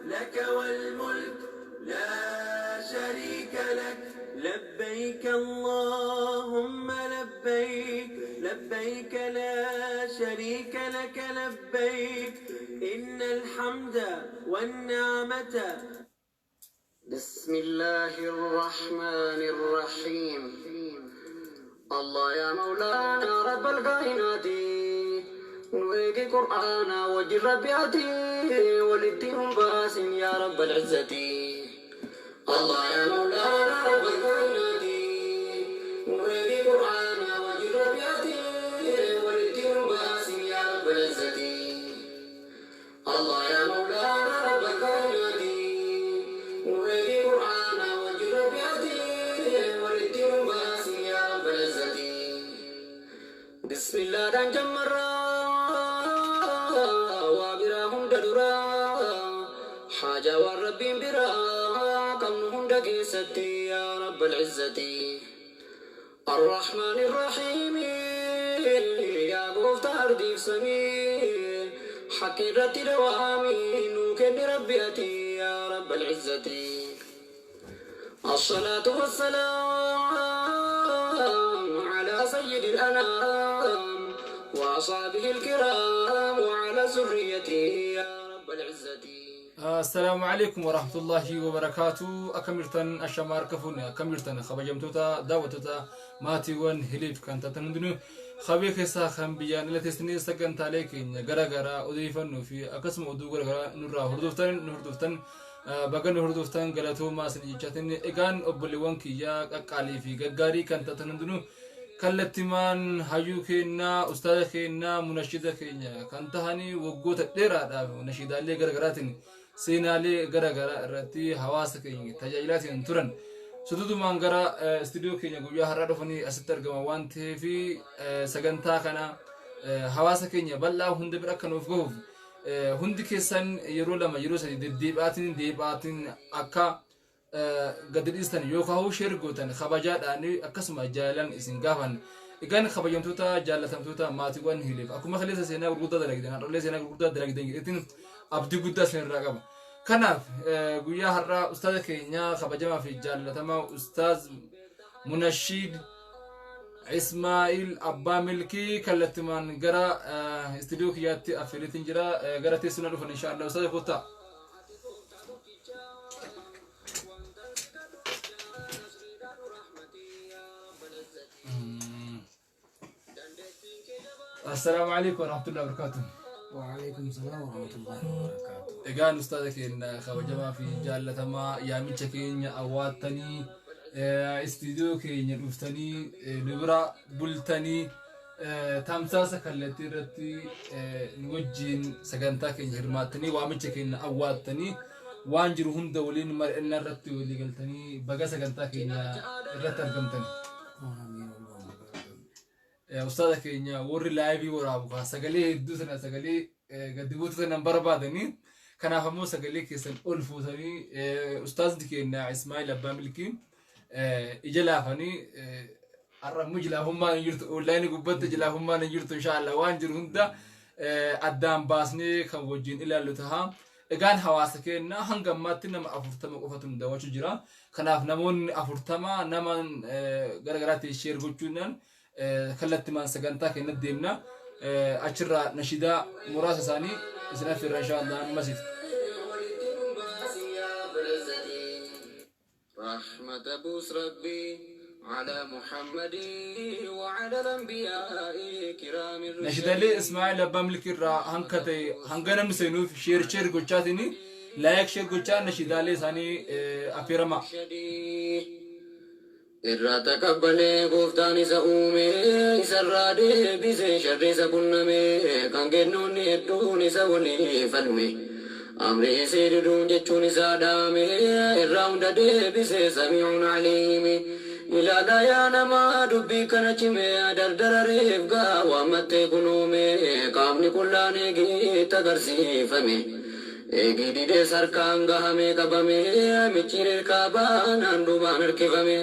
لك والملك لا شريك لك لبيك اللهم لبيك لبيك لا شريك لك لبيك إن الحمد والنعمة. بسم الله الرحمن الرحيم. الله يا مولانا رب الكائنات نويك قرآن وجه ربياتي ولدهم باسم يا رب العزة. الله يا مولانا رب الكائنات نويك قرآن وجه ربياتي ولدهم باسم يا رب العزة. الله يا مولانا رب الكائنات نويك قرآن وجه ربياتي ولدهم باسم يا رب العزة. بسم الله تنجمر وابراهم ددرا حاجة والرب برا كم هندك ستي يا رب العزة. الرحمن الرحيم يا مفتار ديف سمير حكيرة دوامي نوكن ربيتي يا رب العزة. الصلاة والسلام على سيد الأنام وأصحابه الكرام وعلى ذريته يا رب العزة. السلام عليكم ورحمة الله وبركاته. أكملتن الشمار كفوني أكملتن خبجمتوتا دعوتوتا ماتيون هليف كانت تندنو خبي خسا خم بيان لا تسني سكن تالك إن جرا جرا أضيفن في أقسم أدو جرا نورا هردوفتن بقى نهردوفتن قالتو ما سنجتني إجان أبليوان كيا أقالي في جاري كانت تندنو كالتمان هايو كينا أستاذ كينا منشد كينا كانت هني وجود تدرا دا منشد عليه جرا سينا لي جرا رتي حواس كيني تجايلات ينترن سدود مانغرا استوديو كينيا غويا هرادو فني استر غموان تي في سغنتا كنا حواس كينيا بلا هند بركنوف غوف هند كيسن يرو لما يرو سدي ديباتين اكا غدريستن يوكاو شيرغوتن خباجا داني اكسما جالان اسين غافن اغان خباجنتوتا جالتمتوتا ماتيوان هيليف اكو خليسه سينا غودا دلغدن رولي سينا غودا دلغدن اتين ابدي غودا سين راغبا كناف غويا هرا استاذ كينيا خباجما في جالتما استاذ منشد اسماعيل ابا ملكي كلتمان غرا استوديو كياتي افيليتين جرا غرا تيسنا دفن ان شاء الله استاذ فوتا. السلام عليكم ورحمة الله وبركاته. وعليكم السلام ورحمة الله وبركاته. إجان أستاذك إن خواجما في جالة ما يامي تشكين أواتني استديو كين يرفتني نبرة بلتني تامساسك التي رتي نوجين سجنتا كين هرماتني وامي تشكين أواتني وانجرهم دولين مر إن رتي ولي قلتني بقى سجنتا كين رتر قمتني. أستاذك إني وري لايفي ورابوكا سجلي دوسنا سجلي قديبوتنا نمبر بعدني كان أفهمه سجلي كيسن ألفو ثاني أستاذ دكينا إسماعيل أبا ملكي إجلا فني الرم مجلا هم ما نجرت أونلاين قبضت جلا هم ما نجرت إن شاء الله وانجر هندا أدام باسني كوجين إلى لتها إجان حواسكنا هنگم ماتنا ما أفرتما قفتم دواش جرا كان أفنمون أفرتما نمان غرغراتي شير قطونن خلت من سجنتا كنا ديمنا أشرا نشيدا مراسة ثاني إذن في إن شاء الله مسجد. رحمة بوس ربي على محمد وعلى الأنبياء كرام نشيدا لي إسماعيل أبا ملكي را هنكتي هنغنا مسينو في شير قوتشاتيني لايك شير قوتشات نشيدا لي ثاني أفيرما. irraa taqabbalee gooftaan isa uume isarraa deebise sharri isa qunname kan kennuunni hedduun isa waliin falme amri isii diduun jechuun isaa dhaame irraa hunda deebise samii'uun aliimi ilaalaa yaa namaa dubbii kana cime dardara reefgaa waammattee kunuume qaamni qullaan eegiitti agarsiifame eegii didees harkaan gahame qabame micciiree kaabaan handhuubaan harkifame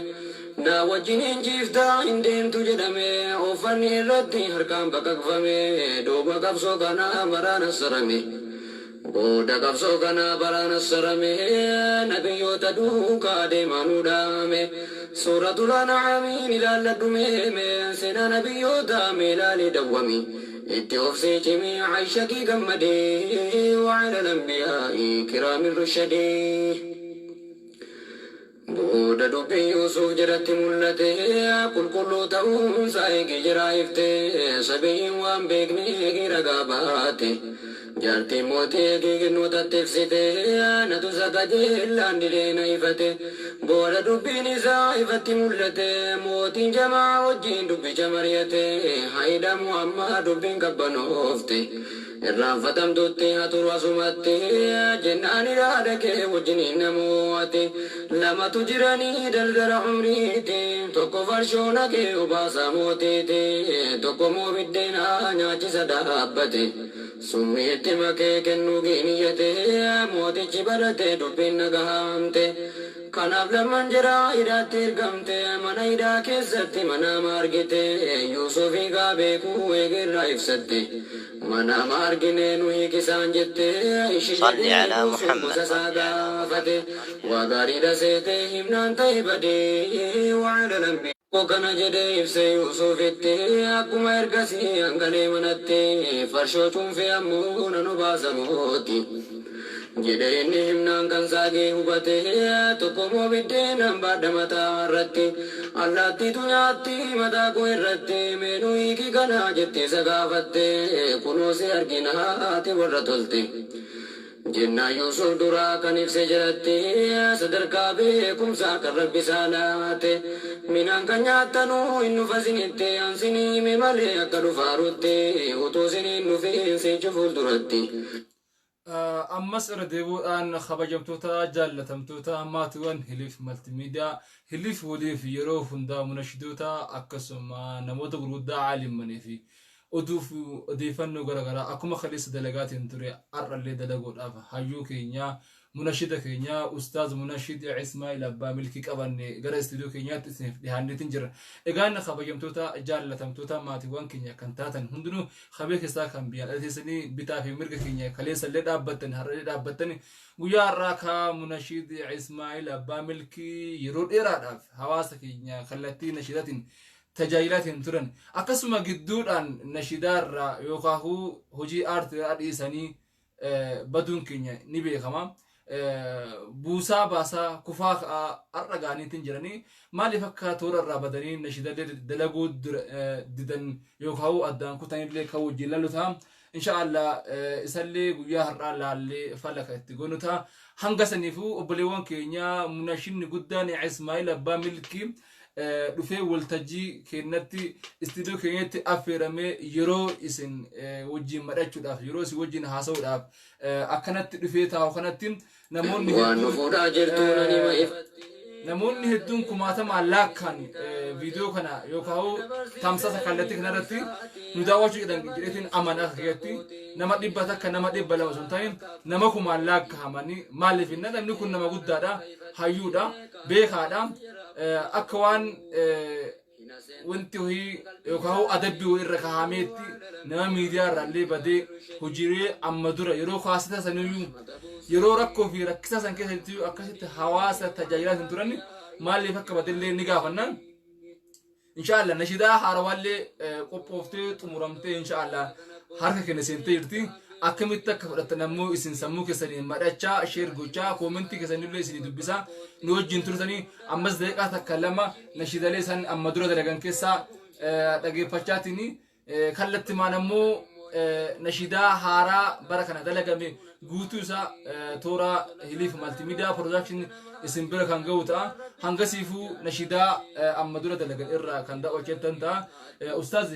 na wajjiniin jiiftaa hin deemtu jedhame uffanni irratti harkaan baqaqfame duuba qabsoo kana maraan assarame Booda qabsoo kana baraan sarame nabiyyoota duukaa deemanuu dhaame suuratul an'aamiin ilaalladhu meeme seenaa nabiyyoota meelaalee dawwami itti ofsee cimee Aayishakii gammadee wa'ala lambiyaa kiraamin rushadee. Booda dubbii Yuusuf jedhatti mul'ate qulqulluu ta'uunsaa eegee jiraayifte sabiyyiin waan beekne ragaa baate jaartii mootii eegee kennuutatti ibsite natu sagajeellaan didee na ifate booda dubbiin isaa ifatti mul'ate mootiin jamaa wajjiin dubbicha mari'ate hayidamu amma dubbiin qabbanoofte irraanfatamtutti haturu asumatti jennaan yaada kee wajjiniin namooti lamatu jiranii daldala umriiti tokko farshoona kee obaasaa mootiiti tokko moo biddeena nyaachisa dhaabbate summiitti makee kennuu giiniyyate mootichi barate dubbiin nagahamte kanaaf lamaan jira hidhaatti ergamte mana hidhaa keessatti mana margite Yuusufii beekuu eegerraa ibsatte mana margine nuyi kisaan jette صل على محمد saagaafate waa gaariidha seete himnaan ta'e badee waala lambe kana jedhee ibse Yuusufitti akkuma ergasii hangalee manatti farshoo cuunfee ammoo nan obaasa mooti jedhe inni himnaan kan saagee hubate tokko moo biddeenaan baadha mataa irratti allaattiitu nyaatti mataa koo irratti meenuu hiiki kanaa jettee isa gaafatte kunoo si argina haati warra tolte jennaa Yuusuf duraa kan ibse jedhatti sadarkaa beekumsaa kan rabbi isaa laate minaan kan nyaattanuu hin dhufa sinitti ansinii hime malee akka dhufaarutti utuu siniin dhufiin seechu fuulduratti. ammas irra deebuudhaan kabajamtoota jaallatamtoota maatiiwwan hiliif maltiimiidiyaa hiliif waliif yeroo hundaa munashidoota akkasuma namoota gurguddaa caalimmanii fi odeeffannoo garaagaraa akkuma kaleessa dalagaatiin ture har'allee dalaguudhaaf hayyuu keenya munashida keenya ustaaz munashid Ismaa'il Abbaa Milkii qabanne gara istiidiyoo keenyaatti isiniif dhiyaanneetiin jira. Egaan kabajamtoota jaallatamtoota maatiiwwan keenya kan taatan hundinuu qabee keessaa kan biyyaa dhalatessanii bitaa fi mirga keenya kaleessallee dhaabbattan har'allee dhaabbattan guyyaa har'aa ka munashid Ismaa'il Abbaa Milkii yeroo dheeraadhaaf hawaasa keenya kallattii nashidaatiin tajaajilaatiin turan akkasuma gidduudhaan nashidaarraa yookaan hojii aartii dhiisanii baduun keenya ni beekama. buusaa baasaa kufaa har'a gaaniitiin jiranii maaliif akka toora irraa badanii nashida dalaguu didan yookaan addaan kutanillee kan wajjin lalu ta'a. Inshaallah isallee guyyaa har'aa laallee falaka itti goonu ta'a. Hanga saniifuu obboleewwan keenya munashinni guddaan Ismaa'il Abbaa Milkii dhufee waltajjii keenyatti istiidiyoo keenyatti affeeramee yeroo isin wajjin madhachuudhaaf yeroo isin wajjin haasa'uudhaaf akkanatti dhufee taa'u kanatti namoonni hedduun kumaatamaan laakkaan viidiyoo kana yookaan tamsaasa kallattii kanarratti nu daawwachuu jedheetiin amanaa keessatti nama dhibba takka nama dhibba lama sun ta'in nama kumaan laakkaa'amanii maaliif namni kun nama guddaadha hayyuudha beekaadha akka waan wanti ho'i yookaan adabbii irra kaa'ameetti nama miidiyaa irraallee badee hojiilee amma dura yeroo kaasita saniyyuu yeroo rakkoo fi rakkisa san keessatti akkasitti hawaasa tajaajilaa hin turan maaliif akka badillee ni gaafannaan. Inshaallah nashidaa haarawaallee qophooftee xumuramtee inshaallah harka keenya seentee jirti. akkamitti akka fudhatan ammoo isin sammuu keessanii madhachaa sheer gochaa koomentii keessanillee isin dubbisaa nu wajjin turtanii ammas daqiiqaa takka lama nashidalee san amma dura dalagan keessaa dhageeffachaatiin kallattii maan ammoo nashidaa haaraa bara kana dalagame guutuu isaa toora hiliif maltiimiidiyaa production isin bira kan ga'u ta'a hangasiifuu nashidaa amma dura dalagan irraa kan daawwachaa ta'a ustaaz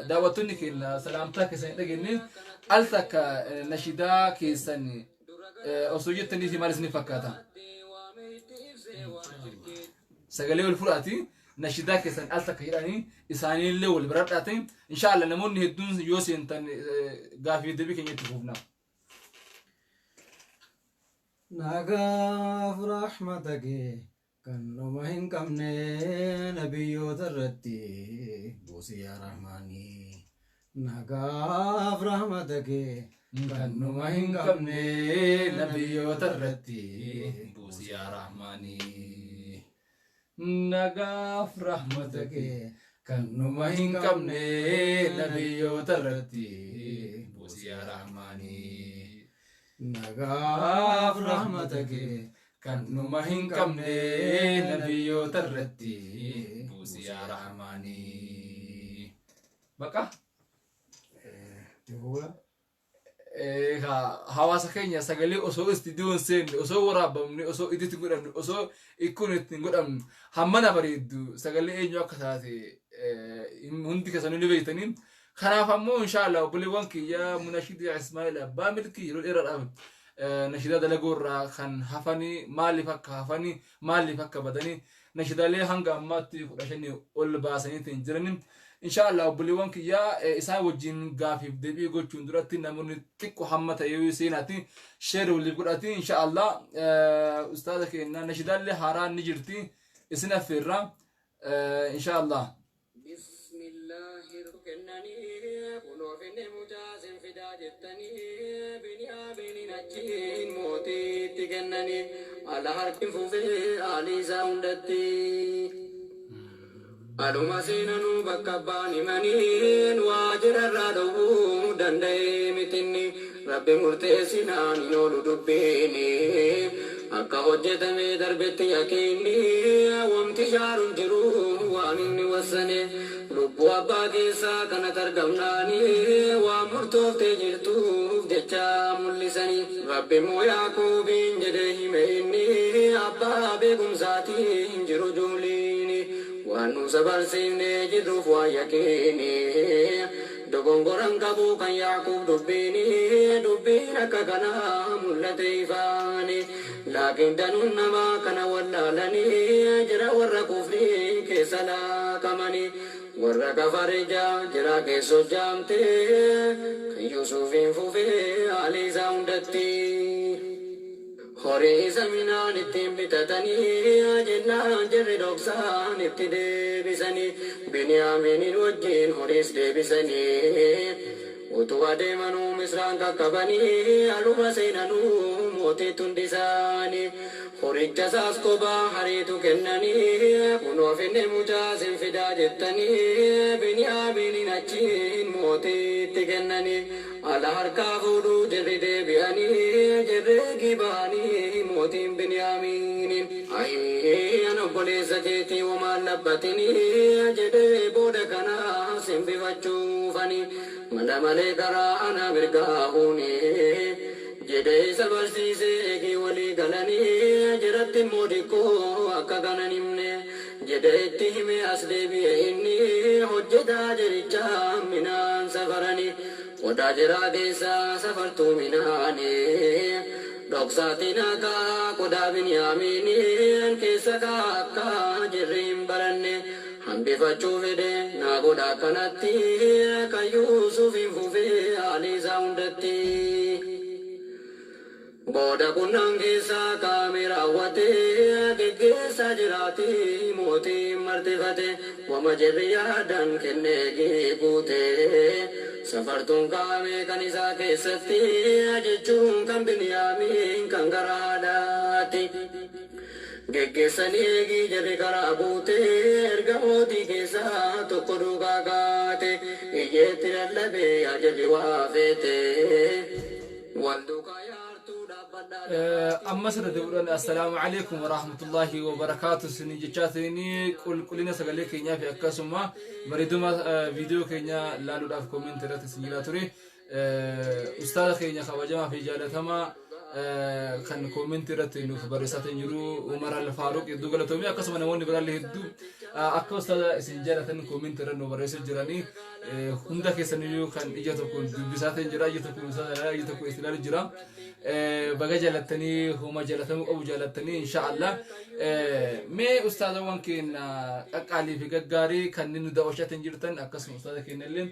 daawwattoonni keenya salaamtaa keessanii dhageenye al takka nashidaa keessan osoo jettaniif maal isin fakkaata sagalee wal fudhaati nashidaa keessan al takka jedhanii isaaniillee wal bira dhaate inshaallah namoonni hedduun yoo seentan gaafii deebii keenyatti fufna nagaaf rahmatake kan nama hin qabne nabiyyoota irratti buusi yaa rahmaanii nagaaf rahmatake kan numa hin qabne nabiyyoota irratti buusi yaa rahmaanii nagaaf rahmata kee kan numa hin qabne nabiyyoota irratti buusi yaa rahmaanii nagaaf rahmata kee kan numa hin qabne nabiyyoota irratti buusi yaa rahmaanii baqa hawaasa keenya sagalee osoo istiidiyoon seenne osoo waraabamne osoo iditti godhamne osoo ikkuun ittiin godhamne hammana bareeddu sagalee eenyu akka taate hundi keessanuu ni beektaniin kanaaf ammoo inshaallah obboleewwan kiyya munashidii Ismaa'il Abbaa Milkii yeroo dheeraadhaaf nashidaa dalagoorraa kan hafanii maaliif akka hafanii maaliif akka badanii nashidaalee hanga ammaatti 15 ol baasaniitiin jiraniin inshaallah obboleewwan kiyya isaan wajjin gaafiif deebii gochuun duratti namoonni xiqqoo hamma ta'ee seenaatti sheer waliif godhati inshaallah ustaaza keenya nashidaalee haaraa ni jirti isin affeerra inshaallah Aluma seenanu bakka baani maniin waajjira irraa dhowwuu danda'e mitinni rabbi murteessinaan hin oolu dubbiini akka hojjetame darbetti yaqiinni wamti shaaruun jiru waan inni wassane lubbuu abbaa keessaa kanat argamnaani waan murtooftee jirtuuf jecha mul'isanii rabbi immoo Yaaquubiin jedhee hime inni abbaa beekumsaatiin jiru jumliini waan nu sabarsiifne jirruuf waan yaqiini dogongoran qabu kan Yaaquub dubbiin akka kanaa mul'ate ifaani laakiin danuun namaa kana wallaalanii jira warra kufrii keessa laakamanii warra kafarija jira keessoo jaamte kan Yuusufiin fufee haalii isaa hundatti horii zaminaan ittiin bitatanii jennaan jirri dhoksaan itti deebisanii Biniyaamiinin wajjin horiis deebisanii utuu adeemanuu Misraan qaqqabanii aluma seenanuu mootii hundi isaanii horicha isaas kophaa hariitu kennanii kunoo finne mucaa sin fidaa jettanii Biniyaamiinin achiin mootiitti kennanii ala harkaa fuudhuu jirri deebi'anii jirri gibaanii mootiin Biniyaamiinin ayyeen obboleessa keetii homaan labbatinii jedhee booda kanaa simbifachuufanii mala malee karaa ana mirgaa huunee jedhee isa barsiisee eegii walii galanii jiratti immoo dhikkoo akka kanan himne jedhee itti hime as deebi'e inni hojjetaa jirichaa minaan safaranii qodaa jiraa keessaa safartuu minaanii dhoksaatiin akka qodaa Biniyaamiiniin keessa akka jirri hin baranne hambifachuu fedhe naa godha kanatti kan Yuusufiin fufee haalii isaa hundatti booda kunnaan keessaa kaamee raawwatee geggeessaa jiraati mootiin martifate wama jirri yaadan kennee guutee safartuun kaamee kan isaa keessatti jechuun kan Biniyaamiin kan garaadhaati geggeessanii eegii jirri karaa buutee erga mootii keessaa tokko duukaa kaate iyyeetti lallabee ajalli waa feete wal duukaa أما سنة دوران السلام عليكم ورحمة الله وبركاته سني جاتني كلنا سجلك كينيا في أكاسما بريدوما فيديو كينيا لا لوداف كومنتات سجلاتوري أستاذ كينيا خواجما في جالتهما كان كومنتات إنه خبرسات يرو عمر الفاروق يدوغلا تومي أكاسما نموني برالي هدو أكو أستاذ سنجالتن كومنتات إنه بريس الجراني هندا كيسانيو كان إجاتكم بساتين جرا إجاتكم بساتين إجاتكم استلال جرا بقى جلتني هما جلتني أو جلتني إن شاء الله ما أستاذ وانكين أقالي في جاري كان ندوشة تنجرتن أقسم أستاذ كينلين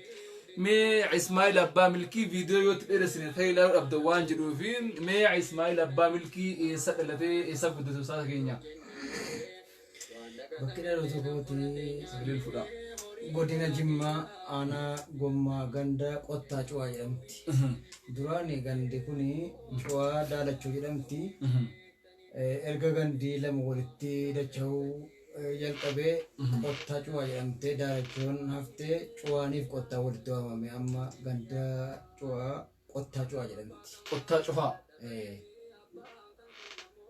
ما إسماعيل أبا ملكي فيديو تدرسين ثيلا أبدوان جروفين ما إسماعيل أبا ملكي التي يسبب أستاذ كينيا بكرة روتوكوتي سبيل الفضاء godina Jimmaa aanaa Gommaa ganda qottaa cuwaa jedhamti. Duraani gandi kuni cuwaa daalachuu jedhamti. Erga gandi lama walitti dacha'uu jalqabee qottaa cuwaa jedhamtee daalachuun haftee cuwaaniif qottaa walitti waamame amma ganda cuwaa qottaa cuwaa jedhamti. Qottaa cufaa.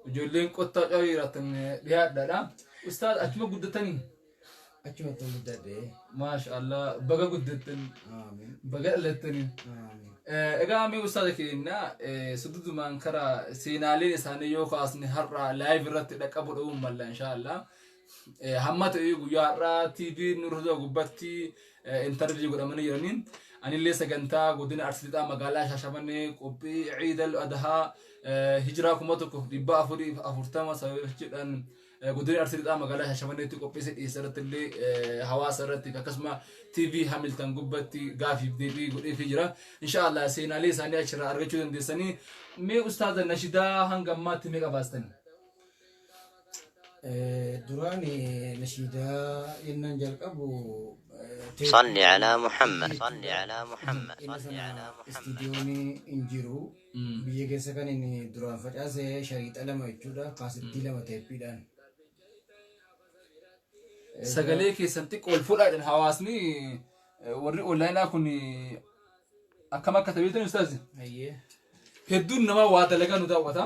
Ijoolleen qottaa cuwaa jiraatan dhiyaadhaadha. Ustaad achuma guddatanii. Achuma ta'uu guddadhee. Maashaallah baga guddatanii. Baga dhalatanii. Egaa mee ustaada keenya sududumaan karaa seenaaleen isaanii yoo kaasne har'a live irratti dhaqqabu dha'uun malla inshaallah. Hamma ta'ee guyyaa har'aa TV Nurhudoo gubbatti intarviyuu godhamanii jiraniin anillee sagantaa godina Arsiidhaa magaalaa Shaashamannee qophii Ciid al-Adhaa hijiraa 1440 sababachuudhaan godina Arsiidhaa magaalaa Shaashamanneetti qophiisa dhiyeessarratti illee hawaasa irratti akkasuma TV Hamilton gubbatti gaafiif deebii godheefii jira. Inshaallah seenaalee isaanii achirraa argachuu dandeessanii mee ustaada nashidaa hanga ammaatti meeqa baastanii? دراني نشيدا إن جلقبو صل على محمد صل على محمد صل على محمد استديوني إنجيرو بيجي سكان إني دران فجأة شريط ألم يجودا قاصد لما تبيدان sagalee keessatti qol fudhaadhaan hawaasni warri onlaayinaa kun akkam akka taphatan ustaas hedduun nama waa dalagaa nu daawwata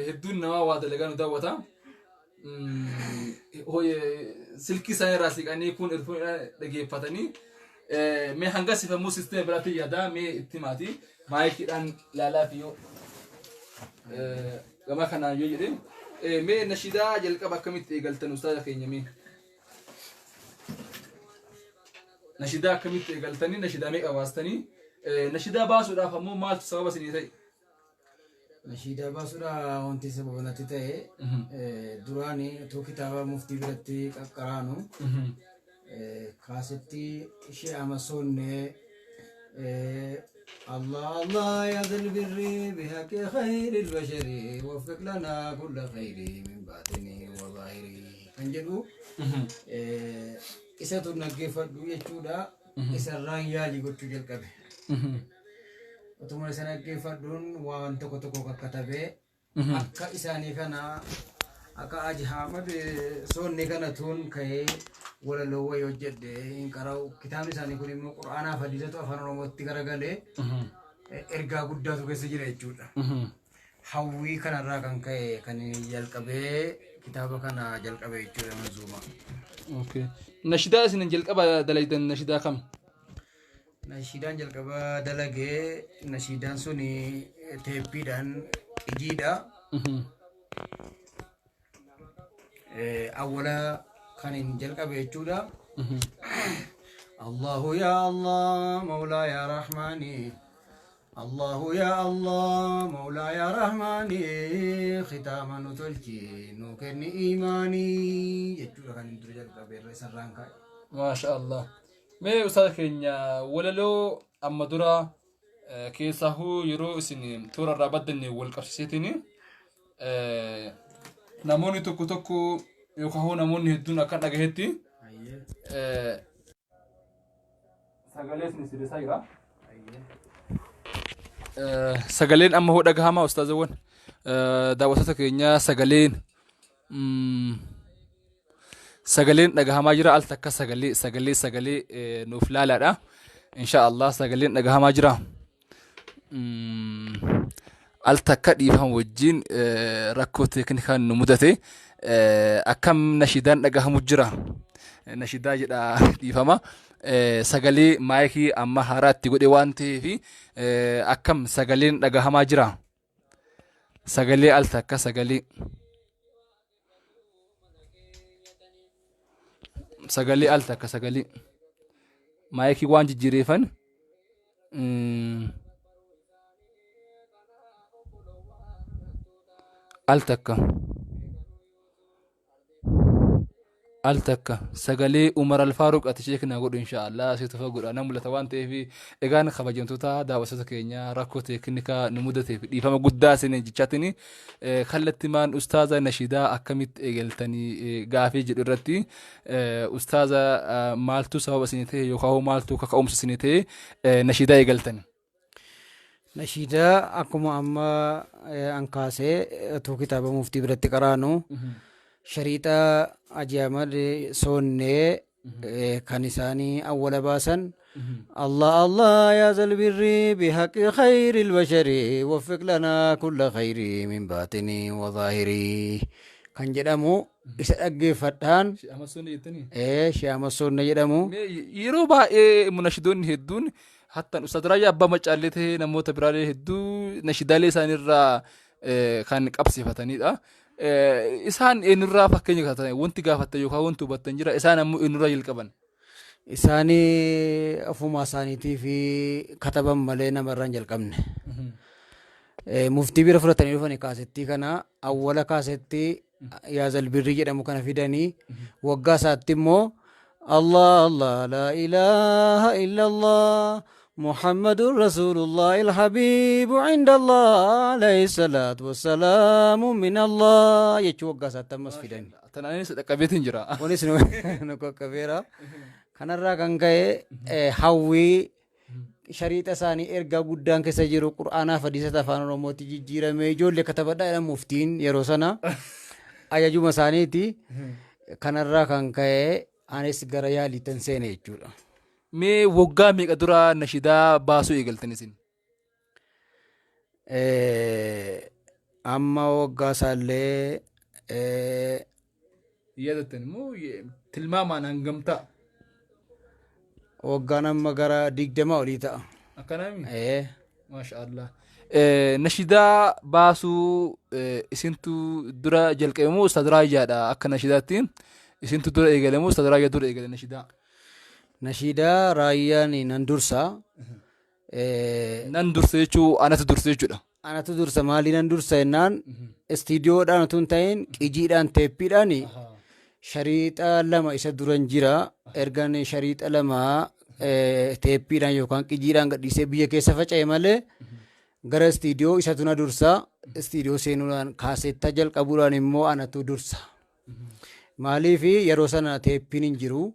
hedduun nama waa dalagaa nu daawwata silkii isaanii irraa siqanii kun irfuudhaan dhageeffatanii mee hanga sifamuu sisteema biraatti yaadaa mee itti maati maayikiidhaan ilaalaa fi yoo gama kanaan yoo jedhee mee nashidaa jalqaba akkamitti eegaltan ustaada keenya mee nashidaa akkamitti eegaltanii nashidaa meeqa baastanii nashidaa baasuudhaaf ammoo maaltu sababa isinii ta'e نشيدا باسورا وانتي سببنا تتاي دراني تو كتابة مفتي برتي قرانو كاستي شيء أمسون الله الله يا ذا البر بحق خير البشر وفق لنا كل خير من باطنه وظاهره كنجدو إساتو نقفت يجودا إسران يالي قلت جلقبه Otuma sana keeffaduun waan tokko kakkatabe akka isaanii kana akka Aji Ahmad soonni kana tun ka'ee walaloo wayii hojjedhe hin qara'u kitaabni isaanii kun immoo Qur'aanaa fi hadiisatu afaan Oromootti garagalee ergaa guddaatu keessa jira jechuudha. Hawwii kanarraa kan ka'e kan jalqabee kitaaba kana jalqabee jechuudha manzuuma. Okay. Nashidaa isin jalqaba dalaydan nashidaa kam? Nashidan jalqaba dalagee nashidan suni teeppiidhaan ijiidha. Awwala kan hin jalqabe jechuudha. Allahu ya Allah Mawla ya Rahmani Allahu ya Allah Mawla ya Rahmani khitama nu tolchi nu kenni imani jechuudha kan hin dura jalqabe irra isarraan ka'e. Masha Allah. Mee ustaada keenya walaloo amma dura keessahuu yeroo isin toora irraa baddanne wal qabsiiseetiin namoonni tokko tokko yookaan namoonni hedduun akka dhagahetti sagalee isin sirrisaa jira. Sagaleen amma hoo dhagahamaa ustaazawwan daawwattoota keenya sagaleen dhagahamaa jira al takka sagalee nuuf laalaadha inshaallah sagaleen dhagahamaa jira al takka dhiifama wajjin rakkoo teeknikaan nu mudate akkam nashidaan dhagahamu jira nashidaa jedha dhiifama sagalee maayikii amma haaraatti godhe waan ta'eef akkam sagaleen dhagahamaa jira sagalee al takka sagalee al takka sagalee maayikii waan jijjiireeffan al التك سجلي عمر الفاروق أتشيك نقول إن شاء الله سيتفقد أنا ملتوان تيفي إجان خبجن توتا دعوة كينيا راكوتي كنيكا نمودة تيفي يفهم قداس نجتني خلت مان أستاذة نشيدة أكملت إجلتني قافي جرتي أستاذة مالتو سوا سنتي يخاو مالتو كأم سنتي نشيدة إجلتني نشيدة أكما أما أنكاسي تو كتاب مفتي برتي قرانو شريطة أجامد سونة كنساني أول باسن الله الله يا ذا البر بحق خير البشر وفق لنا كل خير من باطني وظاهري كان جدامو إسأجي فتان شام السنة جدامو يروبا مناشدون هدون حتى أستاذ راجع أبا مجالته نموت برالي هدو نشيدالي سانيرا كان قبسي فتاني isaan eenyurraa fakkeenya kaatanii wanti gaafatte yookaan wanti hubattan jira isaan ammoo eenyurraa jalqaban isaanii afuma isaaniitii fi kataban malee namarraan jalqabne muftii bira fudhatanii dhufanii kaasettii kana awwala kaasettii yaazal birrii jedhamu kana fidanii waggaa isaatti immoo Allah Allah la ilaha illa Allah محمد رسول الله الحبيب عند الله عليه الصلاة والسلام من الله يجوا قصة مسفدين تناني سدقبيتين جرا ونس نكو كبيرة كان الرجال كه حوي شريطة ثاني إرجع قدام كسجرو قرآن فديسة تفانو رموتي جيرة ميجول لكتابة دائرة مفتين يروسنا أيجو مساني تي كان الرجال كه أنيس غريا لتنسين يجورا mee waggaa meeqa dura nashidaa baasuu eegaltan isin amma waggaa isaallee yaadatan moo tilmaamaan hangamtaa waggaan amma gara 20 olii ta'a akkanaami maashaallah nashidaa baasuu isintu dura jalqabe moo ustaad raayyaadha akka nashidaatti isintu dura eegale moo ustaad raayyaa dura eegale nashidaa نشيدا رايان نندرسا نندرسا يجو أنا تدرسا يجودا أنا تدرسا مالي نندرسا إنان استديو دان تونتين إجي دان تيبي داني شريطة لما إسا دران جيرا إرغان شريطة لما تيبي دان يوكان إجي دان قد إسا بيا كيسا فچا مالي غر استديو إسا تونا درسا استديو سينولان خاصة تجل قبولان إمو أنا تدرسا مالي في يروسانا تيبي ننجرو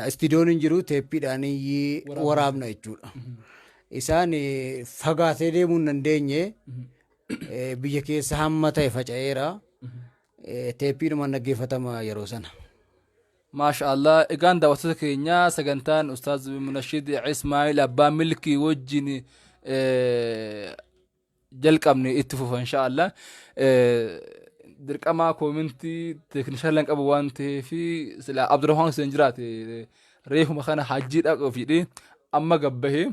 استديون جرو تبيداني ورابنا يجودا إسان فقاته ده من ندينه بيجي سهم تيفجأيرا تبيد من نجفتة ما يروسنا ما شاء الله إجان دوّتك إنيا سجنتان أستاذ منشد إسماعيل أبا ملكي وجني جلك أمني اتفق إن شاء الله درك أما كومنتي تكنشال لك أبو وانتي في سلا عبد الرحمن سنجرات ريح مخانا حجيت أكو في دي أما جبه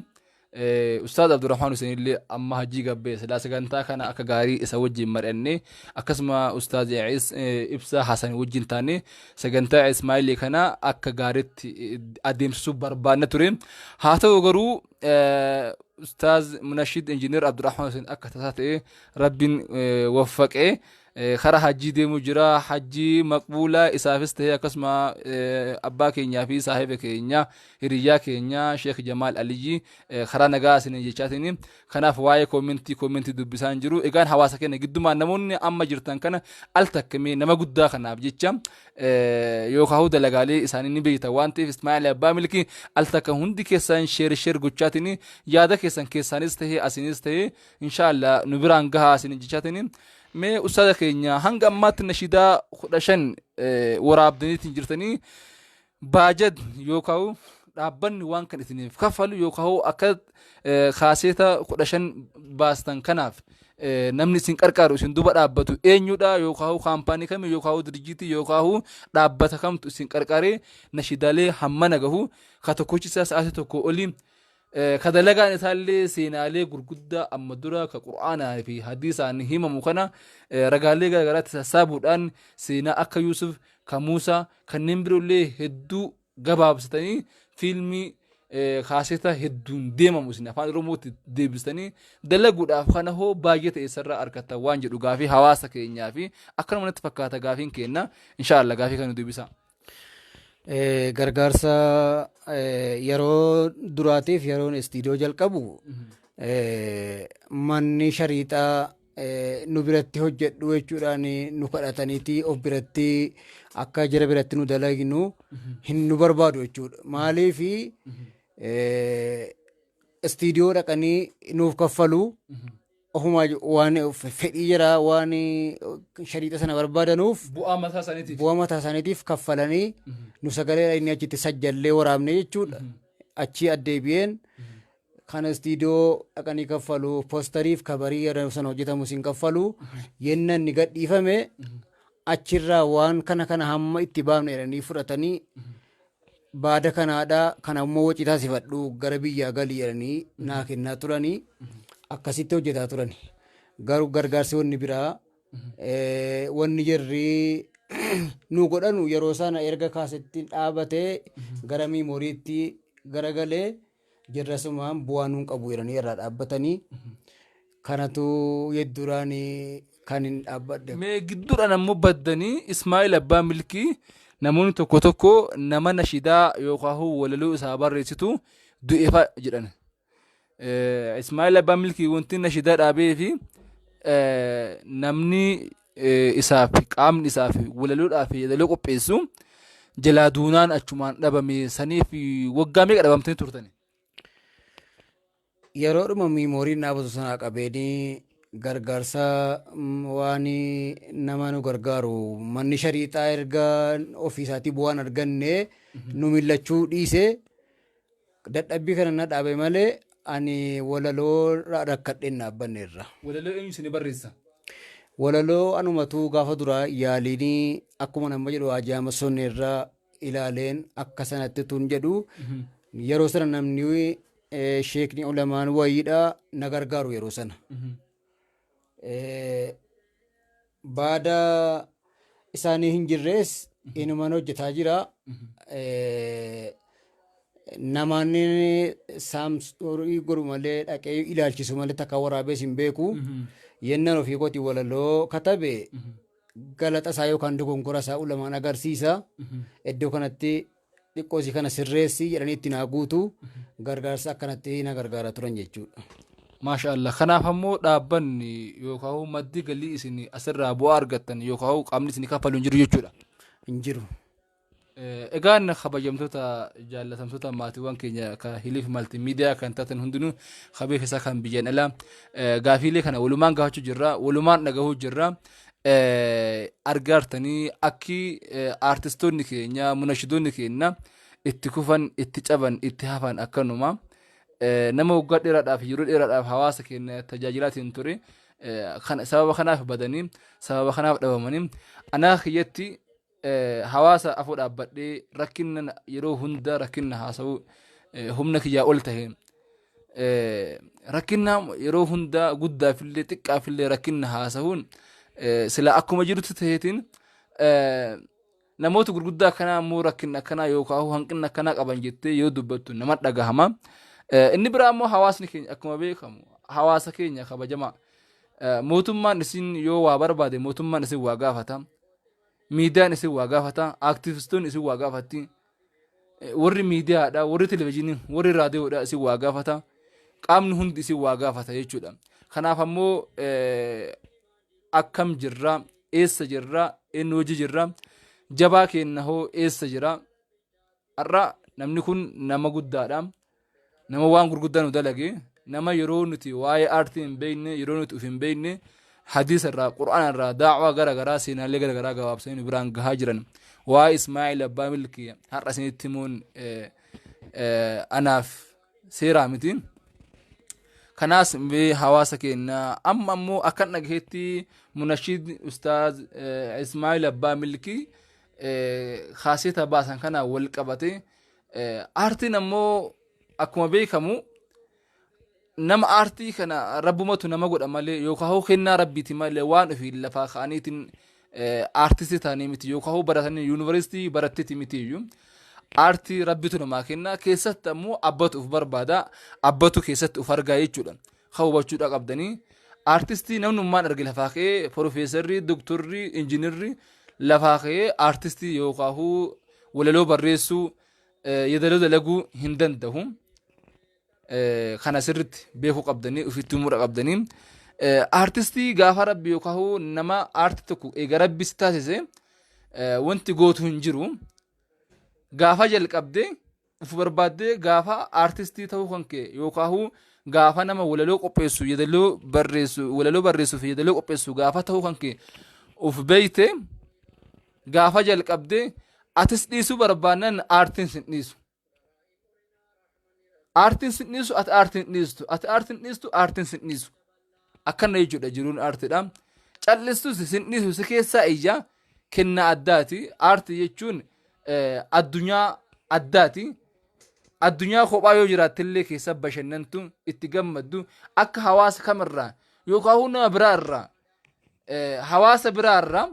أستاذ عبد الرحمن حسين اللي أما حجي جبه سلا سكنتا كان أكجاري إسوجي مرني أكسما أستاذ عيس إبسا حسن وجين تاني سكنتا إسماعيل كان أكجارت أديم سوبر بانتورين هاتو وجرو أستاذ منشد إنجنير عبد الرحمن حسين أكتسات ربين وفق خرا حجي دي مجرا حجي مقبولة إسافست هي قسمة أبا كينيا في صاحب كينيا هريا كينيا شيخ جمال علي خرا نجاس نيجاتيني خنا فواي كومنتي دبسان جرو إيجان حواسك نجد ما نمون أما جرتان كنا ألتك مي نما قد خنا بجيتشام يوخاو دلقالي إساني نبيتا وانتي في إسماعيل أبا ملكي ألتك هندي كيسان شير قدشاتيني يادا كيسان استهي أسينستهي إن شاء الله نبرانقها أسينجاتيني mee ustaada keenya hanga ammaatti nashidaa 15 waraabdaniitiin jirtanii baajad yookaan dhaabbanni waan kan isiniif kafalu yookaan akka kaaseeta 15 baastan kanaaf namni isin qarqaaru isin duba dhaabbatu eenyudha yookaan kaampaanii kami yookaan dirjiitii yookaan dhaabbata kamtu isin qarqaaree nashidaalee hammana gahu ka tokkochisaa sa'aatii tokko olii kadalagaan isaallee seenaalee gurguddaa amma dura ka qur'aanaa fi hadiisaan himamu kana ragaalee garagaraatti sassaabuudhaan seenaa akka Yuusuf ka Muusaa kanneen biroollee hedduu gabaabsatanii fiilmii kaaseta hedduun deemamu isin afaan oromootti deebistanii dalaguudhaaf kana hoo baay'ee ta'e sarara argata waan jedhu gaafii hawaasa keenyaa fi akkanuma natti fakkaata gaafiin kenna inshaallah gaafii kan nu deebisa. Gargaarsa yeroo duraatiif yeroon istiidiyoo jalqabu manni shariixaa nu biratti hojjedhu jechuudhaan nu kadhataniiti of biratti akka jara biratti nu dalagnu hin nu barbaadu jechuudha. Maaliif istiidiyoo dhaqanii nuuf kaffalu ofuma waan fedhii jira waan shariixa sana barbaadanuuf bu'aa mataa isaaniitiif kaffalanii nu sagalee inni achitti sajjallee waraabne jechuudha. Achii addeebi'een kan istiidiyoo dhaqanii kaffalu poostariif kabarii yeroo sana hojjetamu siin kaffalu yenna inni gadhiifame achirraa waan kana hamma itti baafne jedhanii fudhatanii baada kanaadhaa kana ammoo waci taasifadhu gara biyyaa galii jedhanii naa kennaa turanii akkasitti hojjetaa turani. Garuu gargaarsi wanni biraa wanni jirri nu godhanu yeroo sana erga kaasetti dhaabatee gara miimoriitti garagalee jirrasumaan bu'aa nuun qabu jedhanii irraa dhaabbatanii kanatu yedduraan kan hin dhaabbadde. Mee gidduudhaan ammoo baddanii Ismaa'il Abbaa Milkii namoonni tokko nama nashidaa yookaan walaloo isaa barreessitu du'eefa jedhan. Ismaa'il Abbaa Milkii wanti nashidaa dhaabee fi namni isaaf qaamni isaaf walaloodhaaf yeedaloo qopheessu jalaa duunaan achumaan dhabame saniif waggaa meeqa dhabamtanii turtani? Yeroodhuma miimoriin dhaabatu sanaa qabeenii gargaarsa waan nama nu gargaaru manni shariixaa erga ofiisaatii bu'aan arganne nu millachuu dhiise dadhabbii kana na dhaabe malee ani walaloo rakkadheen dhaabbanne irra. Walaloo eenyu isin barreessa? Walaloo anumatu gaafa dura yaaliin akkuma nama jedhu Hajiyaa Sonne irraa ilaaleen akka sanatti tun jedhu yeroo sana namni sheekni ulamaan wayiidha na gargaaru yeroo sana. Baada isaanii hin jirrees inumaan hojjetaa jira. Namoonni saamsoorii godhu malee dhaqee ilaalchisu malee takka waraabees hin beeku. Yennaan ofii kooti walaloo katabe galata isaa yookaan dogonkora isaa ulamaan agarsiisa. Iddoo kanatti xiqqoosii kana sirreessi jedhanii itti naa guutu gargaarsa akkanatti na gargaara turan jechuudha. Maashaallah. Kanaaf ammoo dhaabbanni yookaan maddi galii isin asirraa bu'aa argattan yookaan qaamni isin kaffalu hin jiru jechuudha. Hin jiru. Egaan kabajamtoota jaallatamtoota maatiiwwan keenya ka Hiliif Maltiimiidiyaa kan taatan hundinuu qabee keessaa kan biyyaan alaa gaafiilee kana walumaan gaafachuu jirra walumaan dhagahuu jirra. Argaartanii akki aartistoonni keenya munashidoonni keenya itti kufan itti caban itti hafan akkanuma nama waggaa dheeraadhaaf yeroo dheeraadhaaf hawaasa keenya tajaajilaatiin ture sababa kanaaf badanii sababa kanaaf dhabamanii anaa kiyyatti hawaasa afoo dhaabbadhee rakkinna yeroo hunda rakkinna haasa'u humna kiyyaa ol ta'e rakkinna yeroo hunda guddaafillee xiqqaafillee rakkinna haasa'uun sila akkuma jirutti ta'eetiin namoota gurguddaa akkanaa immoo rakkinna akkanaa yookaan hanqinna akkanaa qaban jettee yoo dubbattu nama dhagahama. Inni biraa immoo hawaasni keenya akkuma beekamu hawaasa keenya kabajamaa mootummaan isin yoo waa barbaade mootummaan isin waa gaafata. Miidiyaan isin waa gaafata, aktivistoonni isin waa gaafatti, warri miidiyaadha, warri televezyiinii, warri raadiyoodha isin waa gaafata, qaamni hundi isin waa gaafata jechuudha. Kanaaf ammoo akkam jirra, eessa jirra, inni hojii jirra, jabaa keenya hoo eessa jira. Har'a namni kun nama guddaadha, nama waan gurguddaa nu dalage, nama yeroo nuti waa'ee aartii hin beekne, yeroo nuti uf hin beekne. Hadiis irraa Qur'aan irraa daawwaa garaagaraa seenaalee garaagaraa gabaabsanii biraan gahaa jiran waa'ee Ismaa'il Abbaa Milkii har'a isinitti himuun anaaf seeraa miti. Kanaas hawaasa keenya amma ammoo akkan dhagaheetti munashiid ustaaz Ismaa'il Abbaa Milkii kaaseeta baasan kana wal qabate aartiin ammoo akkuma beekamu nama aartii kana rabbumatu nama godha malee yookaan kennaa rabbiiti malee waan ofii lafaa ka'aniitiin aartistii ta'anii miti yookaan baratanii yuunivarsiitii baratteeti miti iyyuu aartii rabbitu namaa kenna keessatti ammoo abbatu uf barbaada abbatu keessatti uf argaa jechuudha haa hubachuudha qabdanii aartistii namnummaan arge lafaa ka'ee profeesarrii doktorrii injinirrii lafaa ka'ee aartistii yookaan walaloo barreessuu yeedaloo dalaguu hin danda'u kana sirriitti beekuu qabdanii ofitti himuu qabdanii aartistii gaafa rabbi yookaan nama aartii tokko eega rabbi si taasise wanti gootu hin jiru gaafa jalqabdee uf barbaaddee gaafa aartistii ta'uu kan kee yookaan gaafa nama walaloo qopheessu yeedaloo barreessu fi yeedaloo qopheessu gaafa ta'uu kan kee uf beeyte gaafa jalqabdee atis dhiisuu barbaannan aartiin sin dhiisu. Aartiin sin dhiisu ati aartiin dhiistu ati aartiin dhiistu aartiin sin dhiisu akkana jechuudha jiruun aartiidha. Callistus sin dhiisu si keessaa iyyaa kennaa addaati aartii jechuun addunyaa addaati. Addunyaa kophaa yoo jiraattillee keessa bashannantu itti gammaddu akka hawaasa kamirraa yookaan nama biraarraa hawaasa biraarraa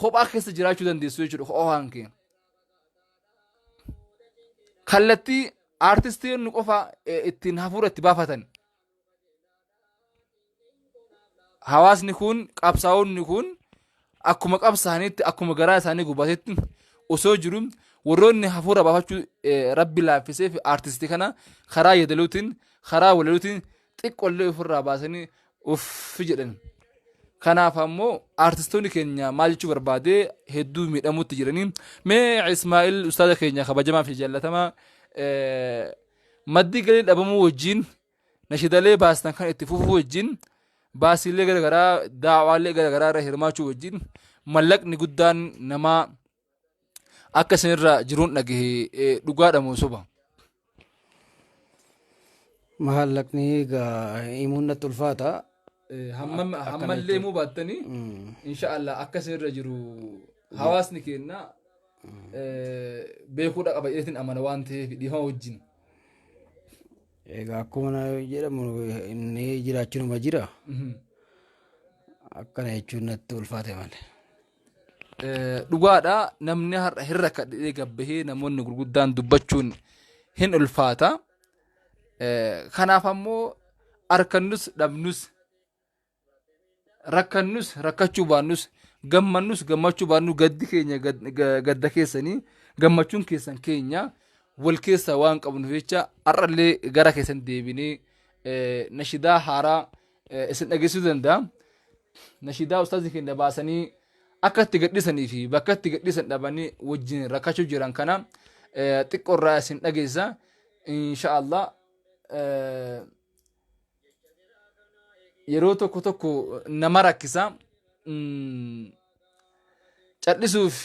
kophaa keessa jiraachuu dandeessu jechuudha ho'aan kee. Kallattii aartistoonni qofa ittiin hafuura itti baafatan hawaasni kun qabsaa'onni kun akkuma qabsaa'anitti akkuma garaa isaanii gubatetti osoo jiru warroonni hafuura baafachuu rabbi laaffisee fi aartistii kana karaa yeedalootiin karaa walalootiin xiqqollee ofirraa baasanii uff jedhan. Kanaaf ammoo aartistoonni keenya maal jechuu barbaadee hedduu miidhamuutti jiranii mee Ismaa'il ustaada keenya kabajamaa fi jaallatamaa maddii galii dhabamuu wajjin nashidalee baastan kan itti fufuu wajjin baasiilee garagaraa daawwaalee garagaraa irra hirmaachuu wajjin mallaqni guddaan namaa akka isinirra jiruun dhagahe dhugaadhamoo soba. Maallaqni himuun natti ulfaata. Hammallee muu baattanii inshaallah akka isinirra jiru hawaasni keenya beekuudha qaba jedheetiin amana waan ta'eef dhiifama wajjin. Egaa akkuma jedhamu inni jiraachuunuma jira. Akkana jechuun natti ulfaate malee. Dhugaadha namni har'a hin rakkadhee gabbahee namoonni gurguddaan dubbachuun hin ulfaata. Kanaaf ammoo harkannus dhabnus rakkannus rakkachuu baannus gammannus gammachuu baannu gaddi keenya gadda keessanii gammachuun keessan keenya wal keessa waan qabnuuf jecha har'allee gara keessan deebinee nashidaa haaraa isin dhageessisuu danda'a. Nashidaa ustaazii keenya baasanii akka itti gadhisanii fi bakka itti gadhisan dhabanii wajjin rakkachuu jiran kana xiqqoorraa isin dhageessa inshaallah. Yeroo tokko tokko nama rakkisa callisuuf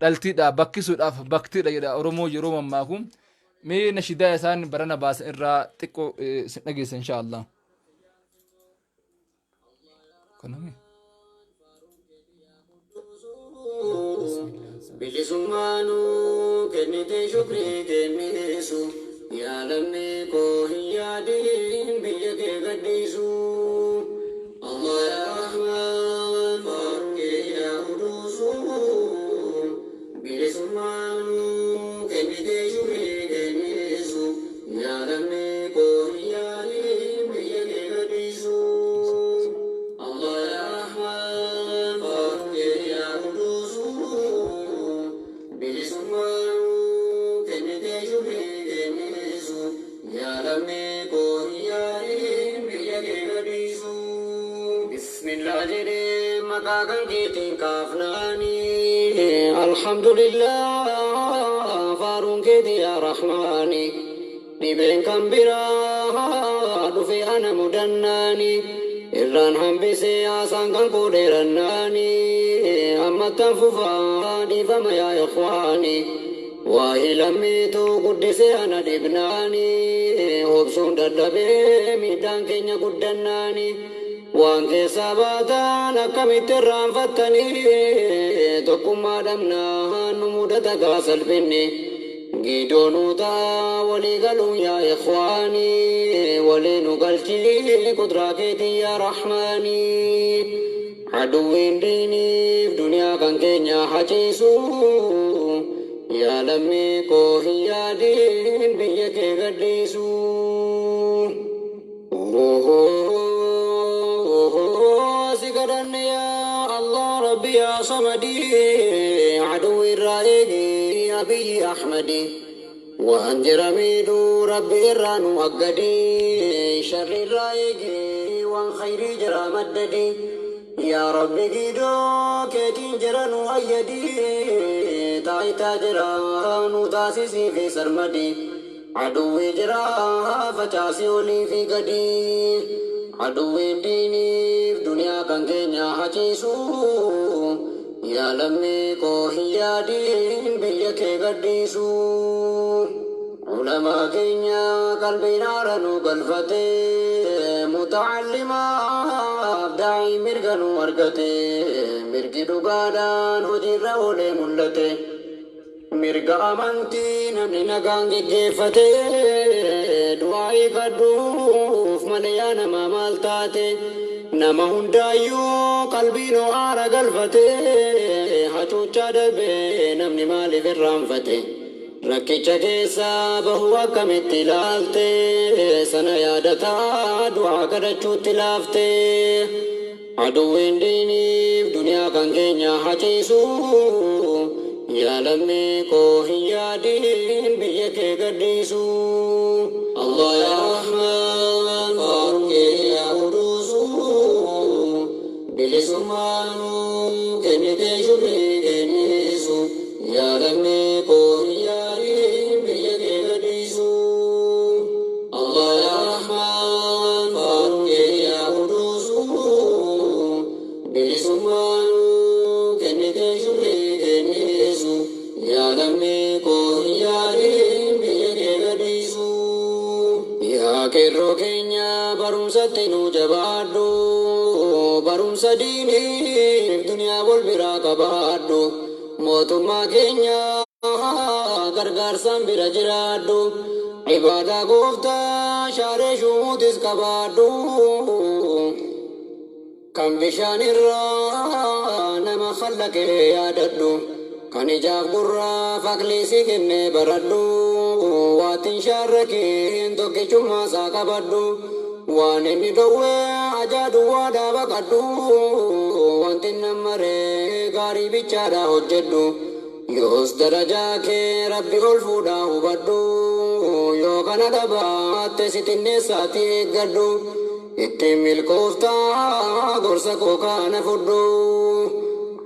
dhaltiidha bakkisuudhaaf baktiidha jedha Oromoo yeroo mammaaku mee nashidaa isaan barana baasan irraa xiqqoo isin dhageessa inshaallah. Bilisummaanu kennite shukrii kennisu yaalamni koo hin yaadin biyya kee gadhiisu. Allah ya Rahman faarkee yaa huduusu bilisummaanu kennite shukrii kennisu yaalamni koo hin yaadin biyya kee gadhiisu. Allah ya Rahman faarkee yaa huduusu bilisummaanu kennite shukrii kennisu yaalamni koo hin yaadin biyya kee gadhiisu. Bismillah jedhee maqaa kan keetiin kaafnaanii alhamdulillah faaruun keetii yaa rahmaani dhibeen kan biraa dhufe ana mudannaani irraan hambisee haasaan kan koo dheerannaani ammattan fufaa dhiifama yaa ikhwaani waa'ee lammiitu guddisee ana dhibnaani obsuun dadhabee miidhaan keenya guddannaani. Waan keessa baatan akkamitti irraanfattanii tokkummaa dhabnaan nu mudata gaa salphinni gidoonuu ta'a walii galuun yaa ikhwaani walii nu galchii kudraa keetii yaa rahmaani aduwwiin diiniif duniyaa kan keenya haciisu يا لمي كوهيا دين بيك قديسو سكرن يا الله ربي يا صمدي عدو الرائقي أبي أحمدي وأنجر ميدو ربي الرانو أقدي شر الرائقي وان خيري جرى مددي يا ربي قيدو كيتين جرانو أيدي تايتا جرانو تاسيسي في سرمدي عدو جرى فتاسي ولي في قدي عدو ديني في دنيا كان كينيا حجيسو يا لمي كوهيا دين بيك قديسو علماء كينيا قلبي نارنو قلفتي متعلمة أبداعي مرقنو أرقتي مرقي دقادان هجي رولي ملتي مرقا أمانتي نمني نقان جيفتي دعائي قدوف مليانا ما مالتاتي نما هندايو قلبي نو آرا قلفتي حچوچا دبي نمني مالي في الرانفتي ركيچا كيسا بهوا كمتي لالتي سنة يادتا دعا قدچو تلافتي عدوين ديني في دنيا كان كينيا حچيسو يا لمي كوهيا دين بيك قديسو الله يا رحمن فاروق يا قدوس بلسمانو كنتي شبري كنيسو يا لمي كوهيا دين بيك قديسو الله يا رحمن فاروق يا قدوس بلسمانو كنتي شبري كنيسو يا لمي كوهيا دين بيك قديسو يا كيرو كينيا برمساتي نو جبادو برمسا ديني دنيا والبرا كبادو موتما كينيا غرغر سامبرا جرادو عبادة قفتا شاري شموتس كبادو كم بشان الرا نما خلق ياددو كان جاك برا فاكليسي كني بردو واتن شاركين توكي چما ساكا بدو وانني دوه اجادو وادا بقدو وانتن نمره غاري بيچادا حجدو يوس درجا كي ربي الفودا هبدو يو كان دبات ستن ساتي قدو اتمل كوفتا غرسا كوكا نفدو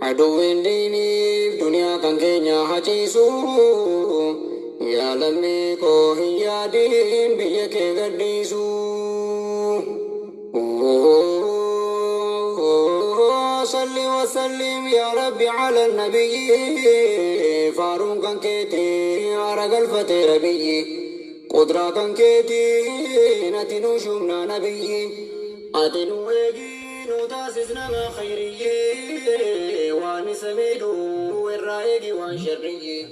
عدوين ديني دنيا كان كينيا حجيسو يا لمي كوهيا دين بيك قديسو صل وسلم يا ربي على النبي فاروق كان كيتي عرق الفتى ربي قدرة كان كيتي نتنو شمنا نبي أتنو ايجي تاسسنا ما خيري وان سميدو والرايق وان شري